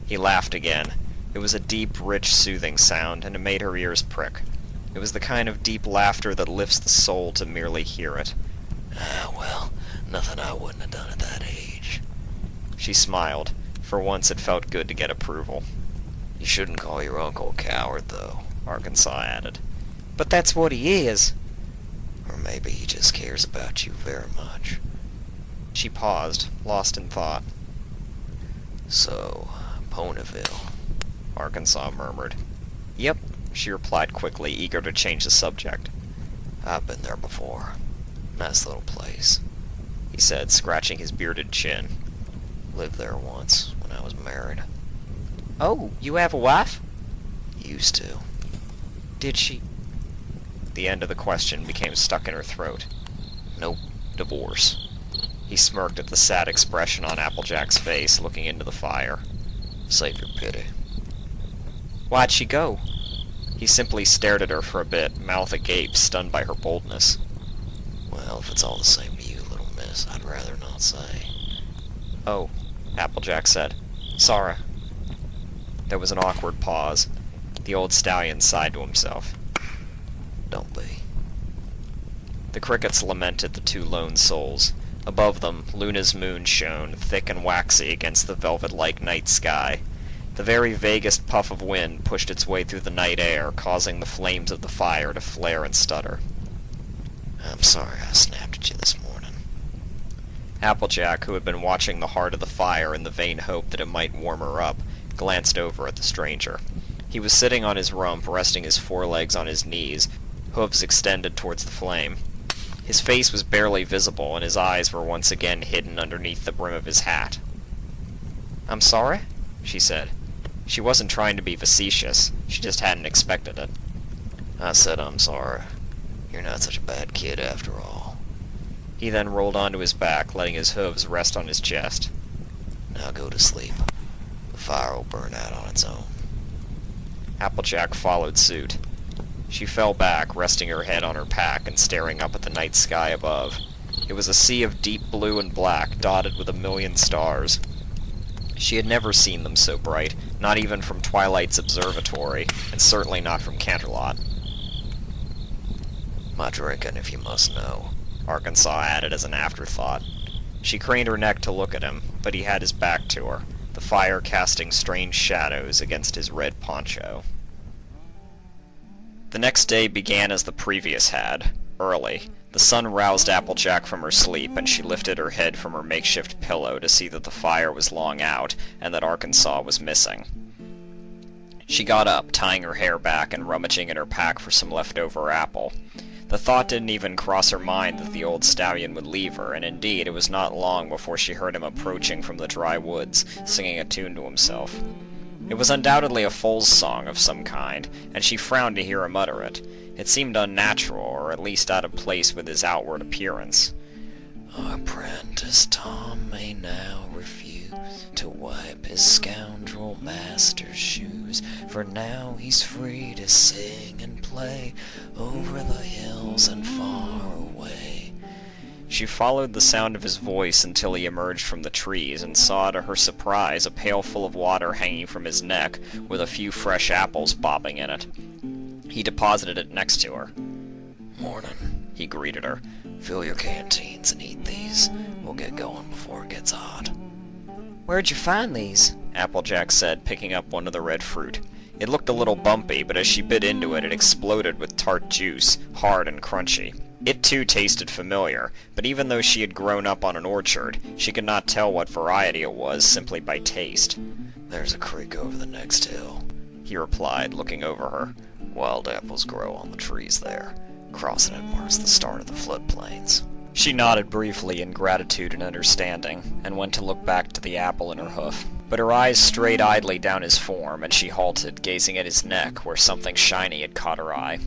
He laughed again. It was a deep, rich, soothing sound, and it made her ears prick. It was the kind of deep laughter that lifts the soul to merely hear it. Ah, well, nothing I wouldn't have done at that age. She smiled. For once it felt good to get approval. You shouldn't call your uncle a coward, though, Arkansas added. But that's what he is. Or maybe he just cares about you very much. She paused, lost in thought. So, Ponyville, Arkansas murmured. Yep, she replied quickly, eager to change the subject. I've been there before. Nice little place, he said, scratching his bearded chin. Lived there once, when I was married. Oh, you have a wife? Used to. Did she? The end of the question became stuck in her throat. Nope, divorce. He smirked at the sad expression on Applejack's face, looking into the fire. Save your pity. Why'd she go? He simply stared at her for a bit, mouth agape, stunned by her boldness. Well, if it's all the same to you, little miss, I'd rather not say. Oh, Applejack said. Sorry. There was an awkward pause. The old stallion sighed to himself. Don't be. The crickets lamented the two lone souls. Above them, Luna's moon shone, thick and waxy, against the velvet-like night sky. The very vaguest puff of wind pushed its way through the night air, causing the flames of the fire to flare and stutter. I'm sorry I snapped at you this morning. Applejack, who had been watching the heart of the fire in the vain hope that it might warm her up, glanced over at the stranger. He was sitting on his rump, resting his forelegs on his knees, hooves extended towards the flame. His face was barely visible, and his eyes were once again hidden underneath the brim of his hat. I'm sorry, she said. She wasn't trying to be facetious, she just hadn't expected it. I said I'm sorry. You're not such a bad kid after all. He then rolled onto his back, letting his hooves rest on his chest. Now go to sleep. The fire will burn out on its own. Applejack followed suit. She fell back, resting her head on her pack and staring up at the night sky above. It was a sea of deep blue and black, dotted with a million stars. She had never seen them so bright, not even from Twilight's observatory, and certainly not from Canterlot. My drinking, if you must know, Arkansas added as an afterthought. She craned her neck to look at him, but he had his back to her, the fire casting strange shadows against his red poncho. The next day began as the previous had. early. The sun roused Applejack from her sleep, and she lifted her head from her makeshift pillow to see that the fire was long out, and that Arkansas was missing. She got up, tying her hair back and rummaging in her pack for some leftover apple. The thought didn't even cross her mind that the old stallion would leave her, and indeed it was not long before she heard him approaching from the dry woods, singing a tune to himself. It was undoubtedly a foal's song of some kind, and she frowned to hear him utter it. It seemed unnatural, or at least out of place with his outward appearance. Our apprentice Tom may now refuse to wipe his scoundrel master's shoes, for now he's free to sing and play over the hills and far away. She followed the sound of his voice until he emerged from the trees, and saw to her surprise a pail full of water hanging from his neck, with a few fresh apples bobbing in it. He deposited it next to her. "Morning," he greeted her. "Fill your canteens and eat these. We'll get going before it gets hot." Where'd you find these? Applejack said, picking up one of the red fruit. It looked a little bumpy, but as she bit into it, it exploded with tart juice, hard and crunchy. It too tasted familiar, but even though she had grown up on an orchard, she could not tell what variety it was simply by taste. "There's a creek over the next hill," he replied, looking over her. "Wild apples grow on the trees there. Crossing it marks the start of the floodplains." She nodded briefly in gratitude and understanding, and went to look back to the apple in her hoof. But her eyes strayed idly down his form, and she halted, gazing at his neck, where something shiny had caught her eye.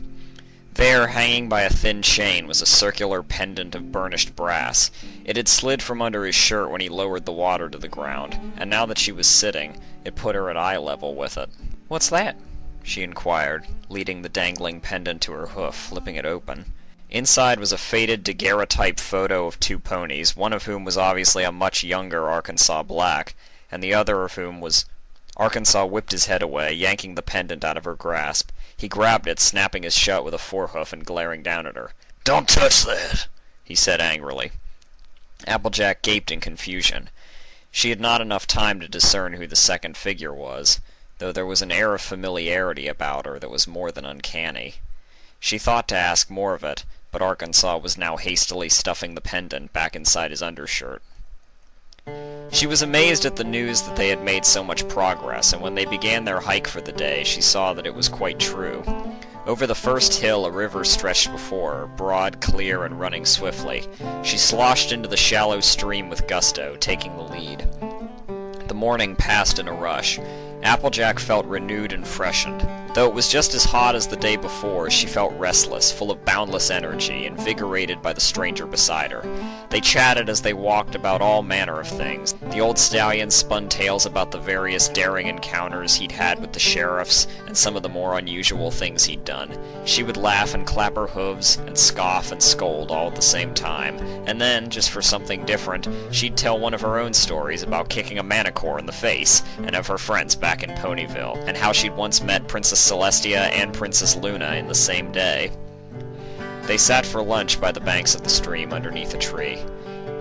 There, hanging by a thin chain, was a circular pendant of burnished brass. It had slid from under his shirt when he lowered the water to the ground, and now that she was sitting, it put her at eye level with it. What's that? She inquired, leading the dangling pendant to her hoof, flipping it open. Inside was a faded daguerreotype photo of two ponies, one of whom was obviously a much younger Arkansas Black, and the other of whom was... Arkansas whipped his head away, yanking the pendant out of her grasp. He grabbed it, snapping it shut with a forehoof and glaring down at her. "Don't touch that!" he said angrily. Applejack gaped in confusion. She had not enough time to discern who the second figure was, though there was an air of familiarity about her that was more than uncanny. She thought to ask more of it, but Arkansas was now hastily stuffing the pendant back inside his undershirt. She was amazed at the news that they had made so much progress, and when they began their hike for the day, she saw that it was quite true. Over the first hill a river stretched before her, broad, clear, and running swiftly. She sloshed into the shallow stream with gusto, taking the lead. The morning passed in a rush. Applejack felt renewed and freshened. Though it was just as hot as the day before, she felt restless, full of boundless energy, invigorated by the stranger beside her. They chatted as they walked about all manner of things. The old stallion spun tales about the various daring encounters he'd had with the sheriffs, and some of the more unusual things he'd done. She would laugh and clap her hooves, and scoff and scold all at the same time, and then, just for something different, she'd tell one of her own stories about kicking a manicore in the face, and of her friends back in Ponyville, and how she'd once met Princess Celestia and Princess Luna in the same day. They sat for lunch by the banks of the stream underneath a tree.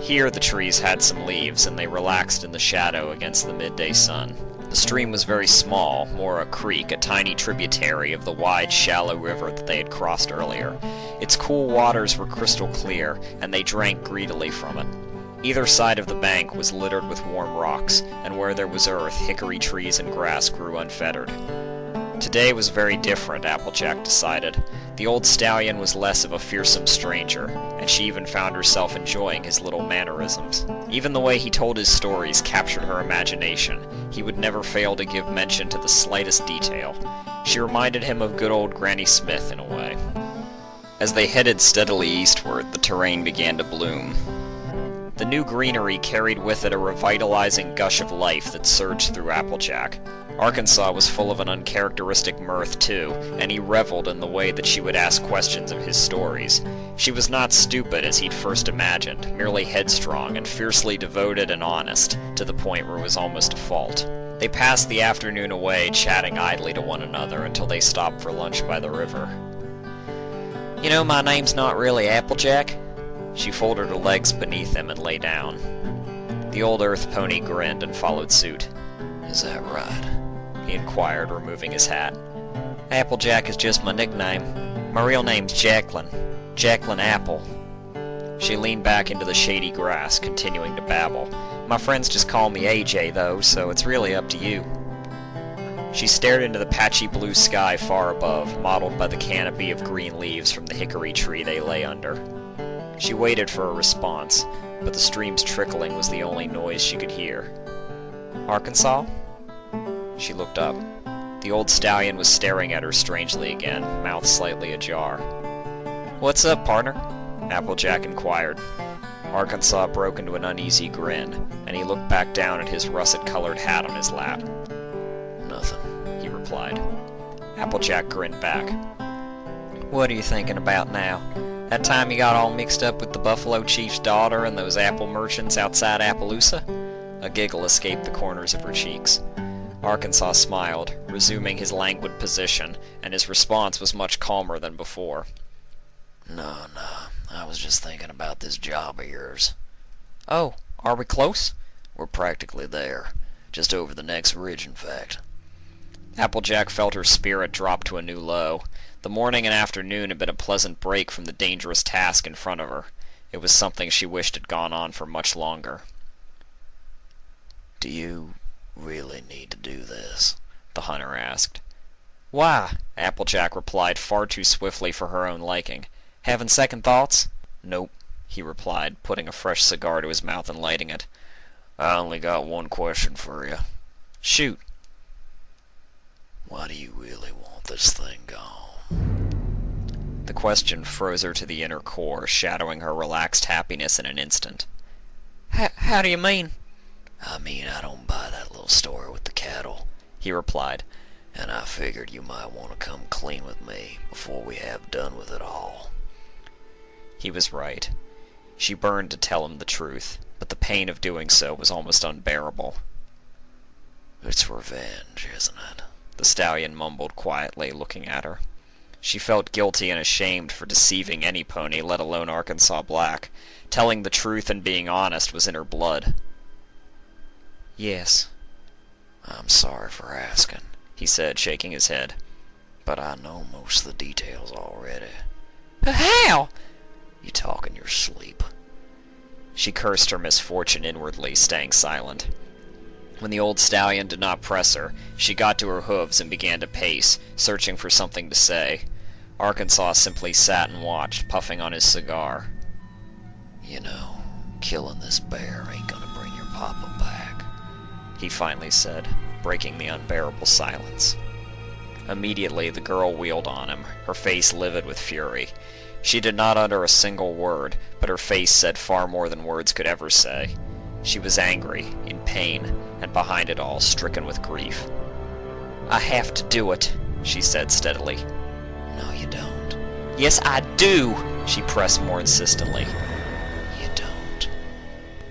Here the trees had some leaves, and they relaxed in the shadow against the midday sun. The stream was very small, more a creek, a tiny tributary of the wide, shallow river that they had crossed earlier. Its cool waters were crystal clear, and they drank greedily from it. Either side of the bank was littered with warm rocks, and where there was earth, hickory trees and grass grew unfettered. Today was very different, Applejack decided. The old stallion was less of a fearsome stranger, and she even found herself enjoying his little mannerisms. Even the way he told his stories captured her imagination. He would never fail to give mention to the slightest detail. She reminded him of good old Granny Smith in a way. As they headed steadily eastward, the terrain began to bloom. The new greenery carried with it a revitalizing gush of life that surged through Applejack. Arkansas was full of an uncharacteristic mirth, too, and he reveled in the way that she would ask questions of his stories. She was not stupid, as he'd first imagined, merely headstrong and fiercely devoted and honest, to the point where it was almost a fault. They passed the afternoon away, chatting idly to one another, until they stopped for lunch by the river. You know, my name's not really Applejack. She folded her legs beneath him and lay down. The old earth pony grinned and followed suit. "Is that right?" he inquired, removing his hat. Applejack is just my nickname. My real name's Jacqueline. Jacqueline Apple. She leaned back into the shady grass, continuing to babble. My friends just call me AJ, though, so it's really up to you. She stared into the patchy blue sky far above, mottled by the canopy of green leaves from the hickory tree they lay under. She waited for a response, but the stream's trickling was the only noise she could hear. Arkansas? She looked up. The old stallion was staring at her strangely again, mouth slightly ajar. What's up, partner? Applejack inquired. Arkansas broke into an uneasy grin, and he looked back down at his russet-colored hat on his lap. Nothing, he replied. Applejack grinned back. What are you thinking about now? That time you got all mixed up with the Buffalo Chief's daughter and those apple merchants outside Appaloosa? A giggle escaped the corners of her cheeks. Arkansas smiled, resuming his languid position, and his response was much calmer than before. No, I was just thinking about this job of yours. Oh, are we close? We're practically there. Just over the next ridge, in fact. Applejack felt her spirit drop to a new low. The morning and afternoon had been a pleasant break from the dangerous task in front of her. It was something she wished had gone on for much longer. Do you really need to do this? The hunter asked. Why? Applejack replied far too swiftly for her own liking. Having second thoughts? Nope, he replied, putting a fresh cigar to his mouth and lighting it. I only got one question for you. Shoot. Why do you really want this thing gone? The question froze her to the inner core, shadowing her relaxed happiness in an instant. How do you mean? I mean, I don't buy that little story with the cattle, he replied. And I figured you might want to come clean with me before we have done with it all. He was right. She burned to tell him the truth, but the pain of doing so was almost unbearable. It's revenge, isn't it? The stallion mumbled quietly, looking at her. She felt guilty and ashamed for deceiving any pony, let alone Arkansas Black. Telling the truth and being honest was in her blood. Yes. I'm sorry for asking, he said, shaking his head. But I know most of the details already. How? You talk in your sleep. She cursed her misfortune inwardly, staying silent. When the old stallion did not press her, she got to her hooves and began to pace, searching for something to say. Arkansas simply sat and watched, puffing on his cigar. You know, killing this bear ain't gonna bring your papa back, he finally said, breaking the unbearable silence. Immediately the girl wheeled on him, her face livid with fury. She did not utter a single word, but her face said far more than words could ever say. She was angry, in pain, and behind it all, stricken with grief. I have to do it, she said steadily. No, you don't. Yes, I do, she pressed more insistently. You don't.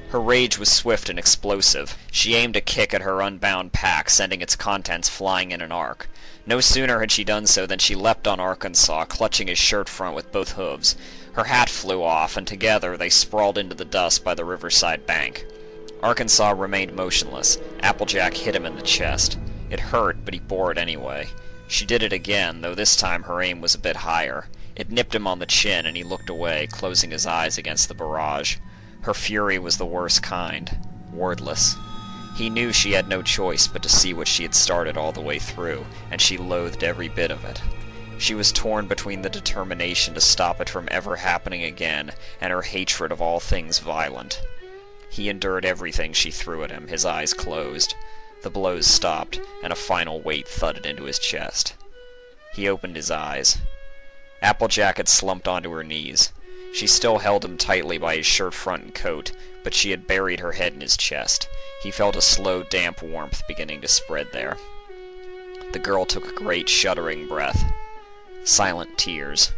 Her rage was swift and explosive. She aimed a kick at her unbound pack, sending its contents flying in an arc. No sooner had she done so than she leapt on Arkansas, clutching his shirt front with both hooves. Her hat flew off, and together they sprawled into the dust by the riverside bank. Arkansas remained motionless. Applejack hit him in the chest. It hurt, but he bore it anyway. She did it again, though this time her aim was a bit higher. It nipped him on the chin, and he looked away, closing his eyes against the barrage. Her fury was the worst kind, wordless. He knew she had no choice but to see what she had started all the way through, and she loathed every bit of it. She was torn between the determination to stop it from ever happening again, and her hatred of all things violent. He endured everything she threw at him, his eyes closed. The blows stopped, and a final weight thudded into his chest. He opened his eyes. Applejack had slumped onto her knees. She still held him tightly by his shirt front and coat, but she had buried her head in his chest. He felt a slow, damp warmth beginning to spread there. The girl took a great, shuddering breath. Silent tears.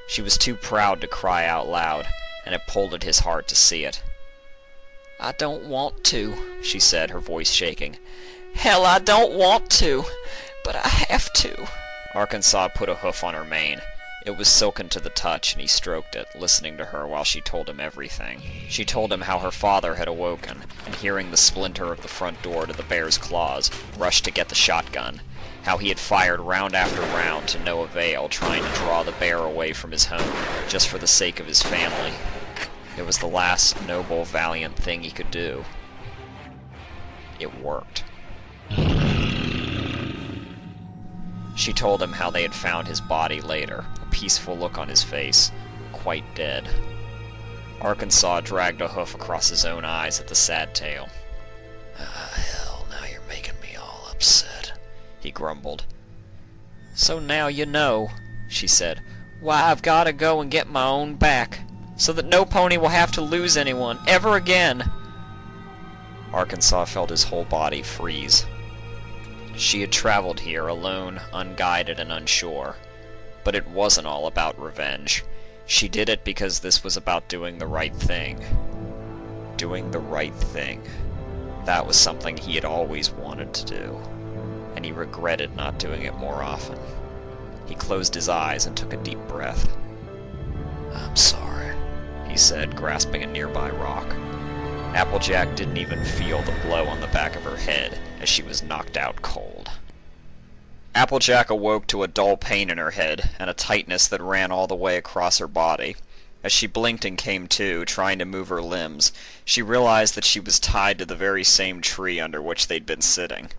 She was too proud to cry out loud, and it pulled at his heart to see it. I don't want to, she said, her voice shaking. Hell, I don't want to, but I have to. Arkansas put a hoof on her mane. It was silken to the touch, and he stroked it, listening to her while she told him everything. She told him how her father had awoken, and hearing the splinter of the front door to the bear's claws, rushed to get the shotgun. how he had fired round after round to no avail, trying to draw the bear away from his home, just for the sake of his family. It was the last noble, valiant thing he could do. It worked. She told him how they had found his body later, a peaceful look on his face, quite dead. Arkansas dragged a hoof across his own eyes at the sad tale. Ah, hell, now you're making me all upset, he grumbled. So now you know, she said, why I've got to go and get my own back, so that no pony will have to lose anyone, ever again. Arkansas felt his whole body freeze. She had traveled here alone, unguided and unsure. But it wasn't all about revenge. She did it because this was about doing the right thing. Doing the right thing. That was something he had always wanted to do, and he regretted not doing it more often. He closed his eyes and took a deep breath. I'm sorry, he said, grasping a nearby rock. Applejack didn't even feel the blow on the back of her head as she was knocked out cold. Applejack awoke to a dull pain in her head and a tightness that ran all the way across her body. As she blinked and came to, trying to move her limbs, she realized that she was tied to the very same tree under which they'd been sitting.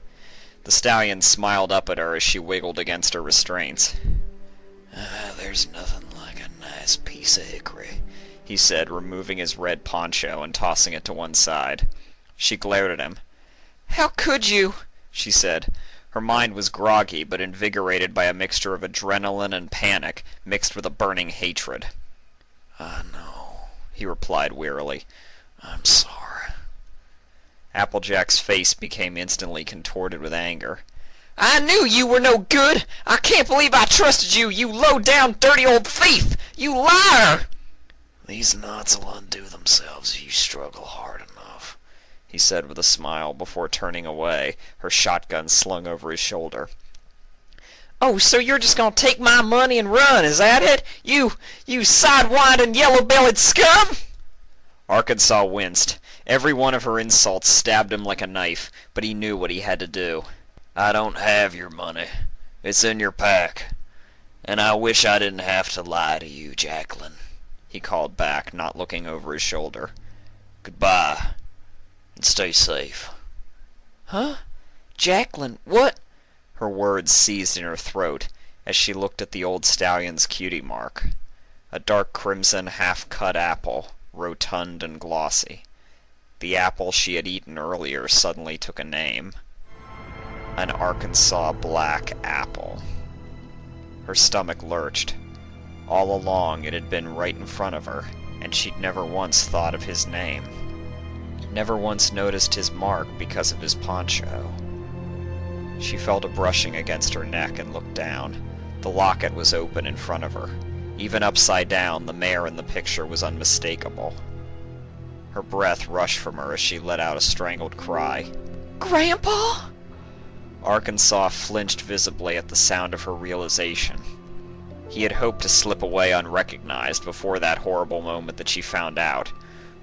The stallion smiled up at her as she wiggled against her restraints. There's nothing like a nice piece of hickory, he said, removing his red poncho and tossing it to one side. She glared at him. How could you? She said. Her mind was groggy, but invigorated by a mixture of adrenaline and panic, mixed with a burning hatred. I know, he replied wearily. I'm sorry. Applejack's face became instantly contorted with anger. I knew you were no good! I can't believe I trusted you, you low-down, dirty old thief! You liar! These knots will undo themselves if you struggle hard enough, he said with a smile before turning away, her shotgun slung over his shoulder. Oh, so you're just gonna take my money and run, is that it? You sidewinding, yellow-bellied scum! Arkansas winced. Every one of her insults stabbed him like a knife, but he knew what he had to do. I don't have your money. It's in your pack. And I wish I didn't have to lie to you, Jacqueline, he called back, not looking over his shoulder. Goodbye, and stay safe. Huh? Jacqueline, what? Her words seized in her throat as she looked at the old stallion's cutie mark. A dark crimson half-cut apple, rotund and glossy. The apple she had eaten earlier suddenly took a name. An Arkansas black apple. Her stomach lurched. All along it had been right in front of her, and she'd never once thought of his name. Never once noticed his mark because of his poncho. She felt a brushing against her neck and looked down. The locket was open in front of her. Even upside down, the mare in the picture was unmistakable. Her breath rushed from her as she let out a strangled cry. Grandpa? Arkansas flinched visibly at the sound of her realization. He had hoped to slip away unrecognized before that horrible moment that she found out.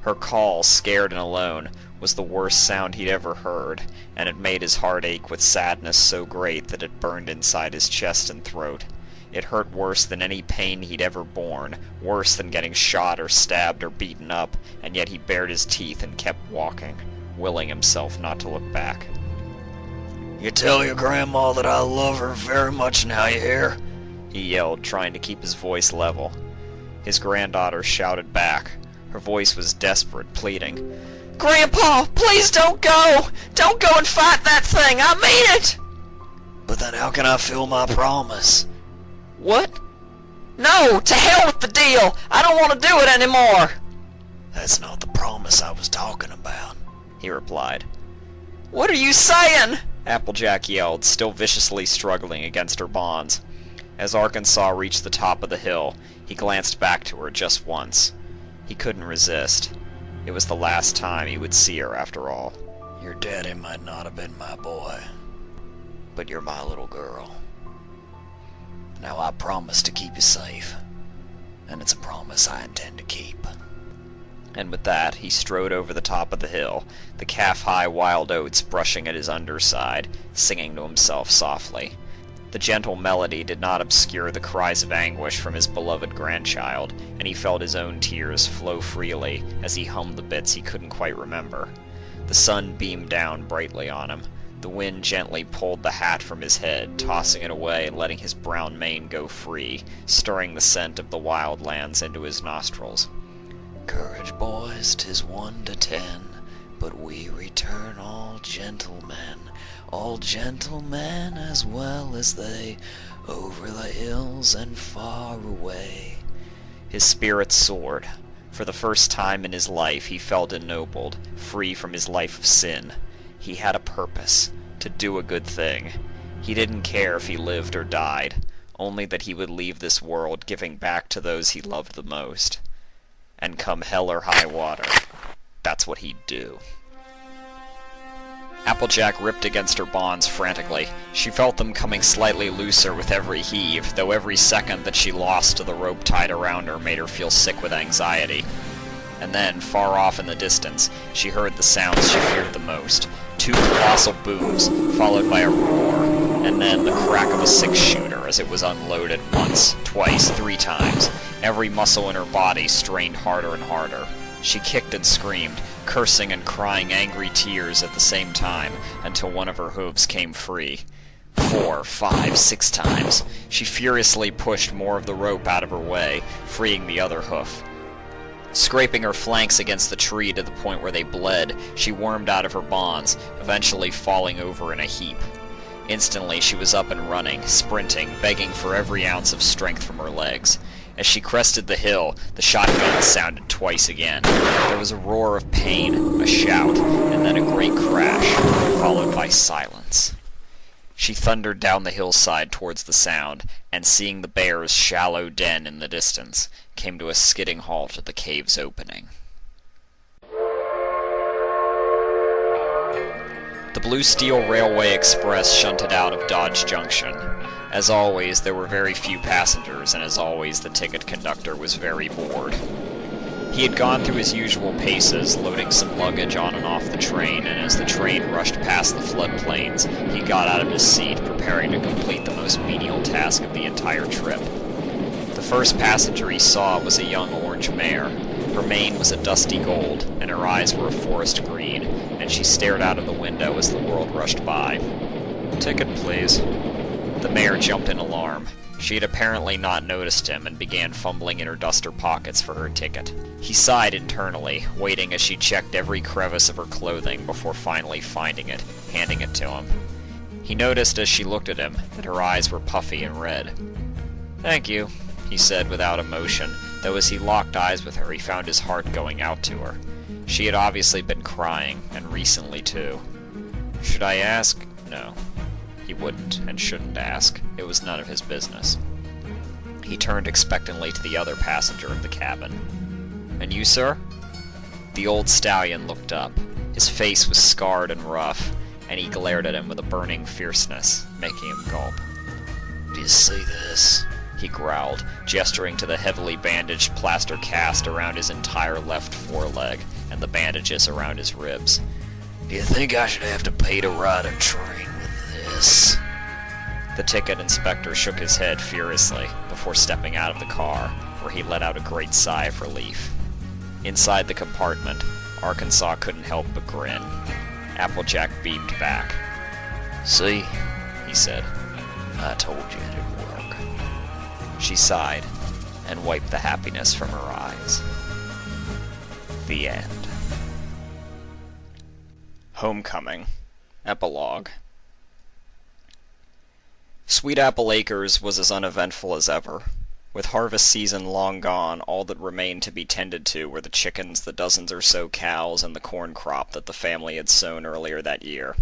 Her call, scared and alone, was the worst sound he'd ever heard, and it made his heart ache with sadness so great that it burned inside his chest and throat. It hurt worse than any pain he'd ever borne, worse than getting shot or stabbed or beaten up, and yet he bared his teeth and kept walking, willing himself not to look back. You tell your grandma that I love her very much now, you hear? He yelled, trying to keep his voice level. His granddaughter shouted back. Her voice was desperate, pleading. Grandpa, please don't go! Don't go and fight that thing! I mean it! But then how can I fill my promise? What? No, to hell with the deal! I don't want to do it anymore! That's not the promise I was talking about, he replied. What are you saying? Applejack yelled, still viciously struggling against her bonds. As Arkansas reached the top of the hill, he glanced back to her just once. He couldn't resist. It was the last time he would see her after all. Your daddy might not have been my boy, but you're my little girl. Now I promise to keep you safe, and it's a promise I intend to keep. And with that, he strode over the top of the hill, the calf-high wild oats brushing at his underside, singing to himself softly. The gentle melody did not obscure the cries of anguish from his beloved grandchild, and he felt his own tears flow freely as he hummed the bits he couldn't quite remember. The sun beamed down brightly on him. The wind gently pulled the hat from his head, tossing it away and letting his brown mane go free, stirring the scent of the wild lands into his nostrils. Courage, boys, 'tis 1 to 10, but we return all gentlemen as well as they, over the hills and far away. His spirits soared. For the first time in his life he felt ennobled, free from his life of sin. He had a purpose, to do a good thing. He didn't care if he lived or died, only that he would leave this world giving back to those he loved the most. And come hell or high water, that's what he'd do. Applejack ripped against her bonds frantically. She felt them coming slightly looser with every heave, though every second that she lost to the rope tied around her made her feel sick with anxiety. And then, far off in the distance, she heard the sounds she feared the most. 2 colossal booms, followed by a roar, and then the crack of a 6-shooter as it was unloaded once, twice, 3 times. Every muscle in her body strained harder and harder. She kicked and screamed, cursing and crying angry tears at the same time, until one of her hooves came free. 4, 5, 6 times. She furiously pushed more of the rope out of her way, freeing the other hoof. Scraping her flanks against the tree to the point where they bled, she wormed out of her bonds, eventually falling over in a heap. Instantly she was up and running, sprinting, begging for every ounce of strength from her legs. As she crested the hill, the shotgun sounded twice again. There was a roar of pain, a shout, and then a great crash, followed by silence. She thundered down the hillside towards the sound, and seeing the bear's shallow den in the distance, came to a skidding halt at the cave's opening. The Blue Steel Railway Express shunted out of Dodge Junction. As always, there were very few passengers, and as always, the ticket conductor was very bored. He had gone through his usual paces, loading some luggage on and off the train, and as the train rushed past the floodplains, he got out of his seat, preparing to complete the most menial task of the entire trip. The first passenger he saw was a young orange mare. Her mane was a dusty gold, and her eyes were a forest green, and she stared out of the window as the world rushed by. "Ticket, please." The mare jumped in alarm. She had apparently not noticed him and began fumbling in her duster pockets for her ticket. He sighed internally, waiting as she checked every crevice of her clothing before finally finding it, handing it to him. He noticed as she looked at him that her eyes were puffy and red. "Thank you," he said without emotion, though as he locked eyes with her he found his heart going out to her. She had obviously been crying, and recently too. Should I ask? No. He wouldn't and shouldn't ask. It was none of his business. He turned expectantly to the other passenger of the cabin. "And you, sir?" The old stallion looked up. His face was scarred and rough, and he glared at him with a burning fierceness, making him gulp. "Do you see this?" he growled, gesturing to the heavily bandaged plaster cast around his entire left foreleg and the bandages around his ribs. "Do you think I should have to pay to ride a train with this?" The ticket inspector shook his head furiously before stepping out of the car, where he let out a great sigh of relief. Inside the compartment, Arkansas couldn't help but grin. Applejack beamed back. "See?" he said. "I told you it'd work." She sighed and wiped the happiness from her eyes. The end. Homecoming. Epilogue. Sweet Apple Acres was as uneventful as ever. With harvest season long gone, all that remained to be tended to were the chickens, the dozens or so cows, and the corn crop that the family had sown earlier that year.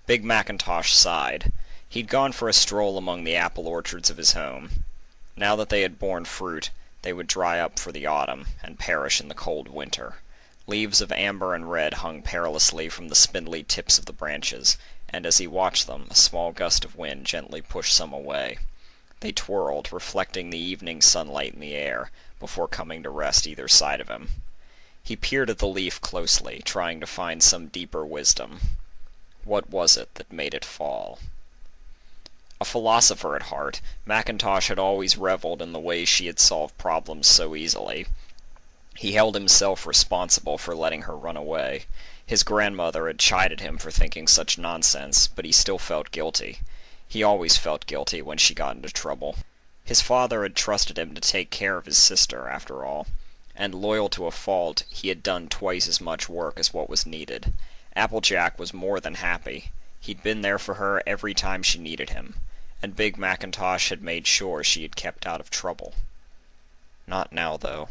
Big Macintosh sighed. He'd gone for a stroll among the apple orchards of his home. Now that they had borne fruit, they would dry up for the autumn, and perish in the cold winter. Leaves of amber and red hung perilously from the spindly tips of the branches, and as he watched them, a small gust of wind gently pushed some away. They twirled, reflecting the evening sunlight in the air, before coming to rest either side of him. He peered at the leaf closely, trying to find some deeper wisdom. What was it that made it fall? A philosopher at heart, Macintosh had always reveled in the way she had solved problems so easily. He held himself responsible for letting her run away. His grandmother had chided him for thinking such nonsense, but he still felt guilty. He always felt guilty when she got into trouble. His father had trusted him to take care of his sister, after all, and loyal to a fault, he had done twice as much work as what was needed. Applejack was more than happy. He'd been there for her every time she needed him, and Big Macintosh had made sure she had kept out of trouble. Not now, though.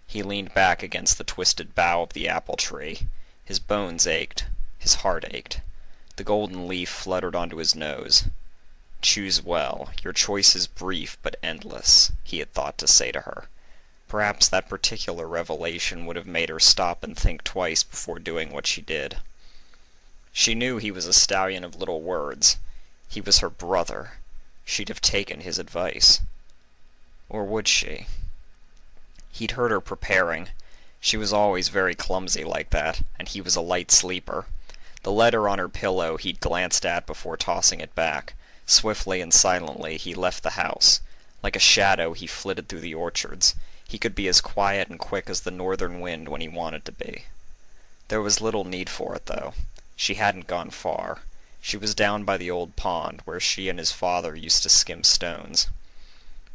He leaned back against the twisted bough of the apple tree. His bones ached. His heart ached. The golden leaf fluttered onto his nose. "Choose well. Your choice is brief but endless," he had thought to say to her. Perhaps that particular revelation would have made her stop and think twice before doing what she did. She knew he was a stallion of little words. He was her brother. She'd have taken his advice. Or would she? He'd heard her preparing. She was always very clumsy like that, and he was a light sleeper. The letter on her pillow he'd glanced at before tossing it back. Swiftly and silently he left the house. Like a shadow he flitted through the orchards. He could be as quiet and quick as the northern wind when he wanted to be. There was little need for it, though. She hadn't gone far. She was down by the old pond, where she and his father used to skim stones.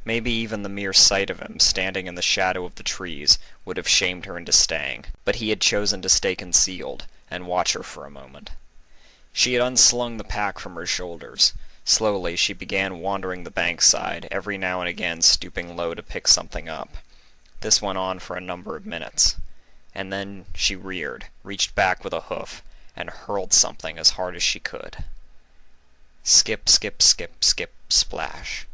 Maybe even the mere sight of him, standing in the shadow of the trees, would have shamed her into staying, but he had chosen to stay concealed, and watch her for a moment. She had unslung the pack from her shoulders. Slowly she began wandering the bankside, every now and again stooping low to pick something up. This went on for a number of minutes, and then she reared, reached back with a hoof, and hurled something as hard as she could. Skip, skip, skip, skip, splash.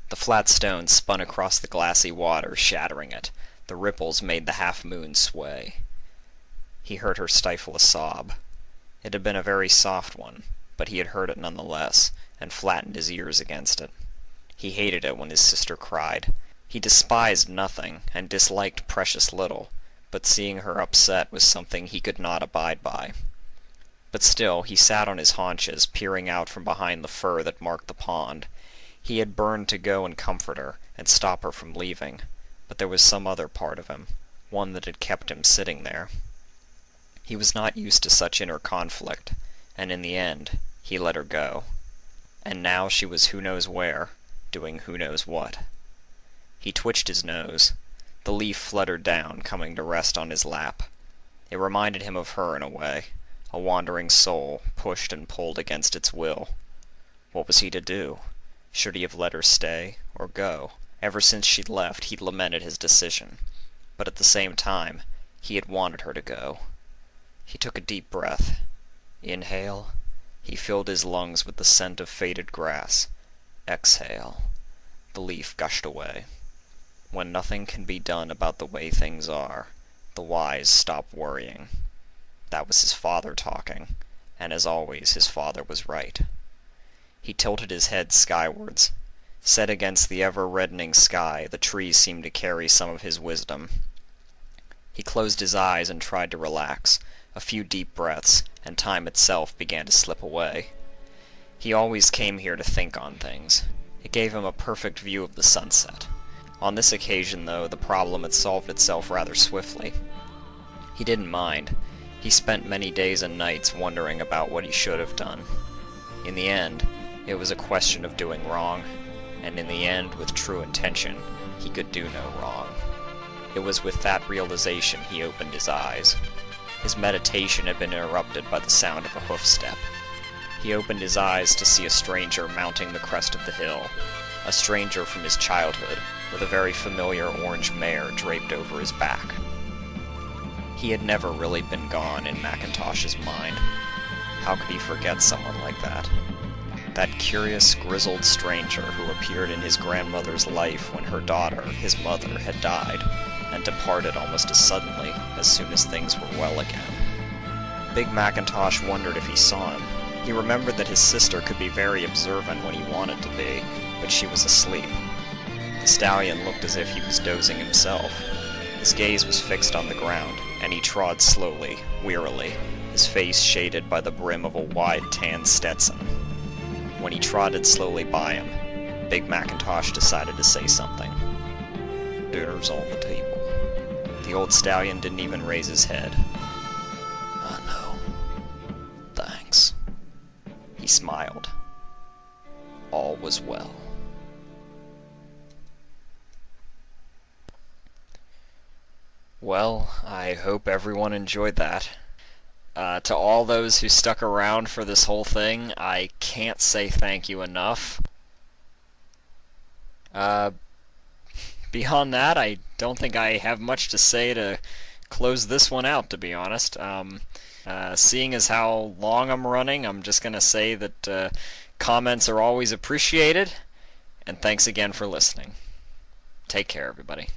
The flat stone spun across the glassy water, shattering it. The ripples made the half-moon sway. He heard her stifle a sob. It had been a very soft one, but he had heard it nonetheless, and flattened his ears against it. He hated it when his sister cried. He despised nothing, and disliked precious little, but seeing her upset was something he could not abide by. But still, he sat on his haunches, peering out from behind the fir that marked the pond. He had burned to go and comfort her, and stop her from leaving, but there was some other part of him, one that had kept him sitting there. He was not used to such inner conflict, and in the end, he let her go. And now she was who knows where, doing who knows what. He twitched his nose. The leaf fluttered down, coming to rest on his lap. It reminded him of her in a way, a wandering soul, pushed and pulled against its will. What was he to do? Should he have let her stay, or go? Ever since she'd left, he'd lamented his decision. But at the same time, he had wanted her to go. He took a deep breath. Inhale. He filled his lungs with the scent of faded grass. Exhale. The leaf gushed away. When nothing can be done about the way things are, the wise stop worrying. That was his father talking, and as always his father was right. He tilted his head skywards. Set against the ever-reddening sky, the trees seemed to carry some of his wisdom. He closed his eyes and tried to relax. A few deep breaths, and time itself began to slip away. He always came here to think on things. It gave him a perfect view of the sunset. On this occasion, though, the problem had solved itself rather swiftly. He didn't mind. He spent many days and nights wondering about what he should have done. In the end, it was a question of doing wrong, and in the end, with true intention, he could do no wrong. It was with that realization he opened his eyes. His meditation had been interrupted by the sound of a hoof step. He opened his eyes to see a stranger mounting the crest of the hill, a stranger from his childhood, with a very familiar orange mare draped over his back. He had never really been gone in Macintosh's mind. How could he forget someone like that? That curious, grizzled stranger who appeared in his grandmother's life when her daughter, his mother, had died, and departed almost as suddenly as soon as things were well again. Big Macintosh wondered if he saw him. He remembered that his sister could be very observant when he wanted to be, but she was asleep. The stallion looked as if he was dozing himself. His gaze was fixed on the ground, and he trod slowly, wearily, his face shaded by the brim of a wide tan Stetson. When he trotted slowly by him, Big Macintosh decided to say something. "Dinner's on the table." The old stallion didn't even raise his head. I know. Thanks. He smiled. All was well. Well, I hope everyone enjoyed that. To all those who stuck around for this whole thing, I can't say thank you enough. Beyond that, I don't think I have much to say to close this one out, to be honest. Seeing as how long I'm running, I'm just going to say that comments are always appreciated, and thanks again for listening. Take care, everybody.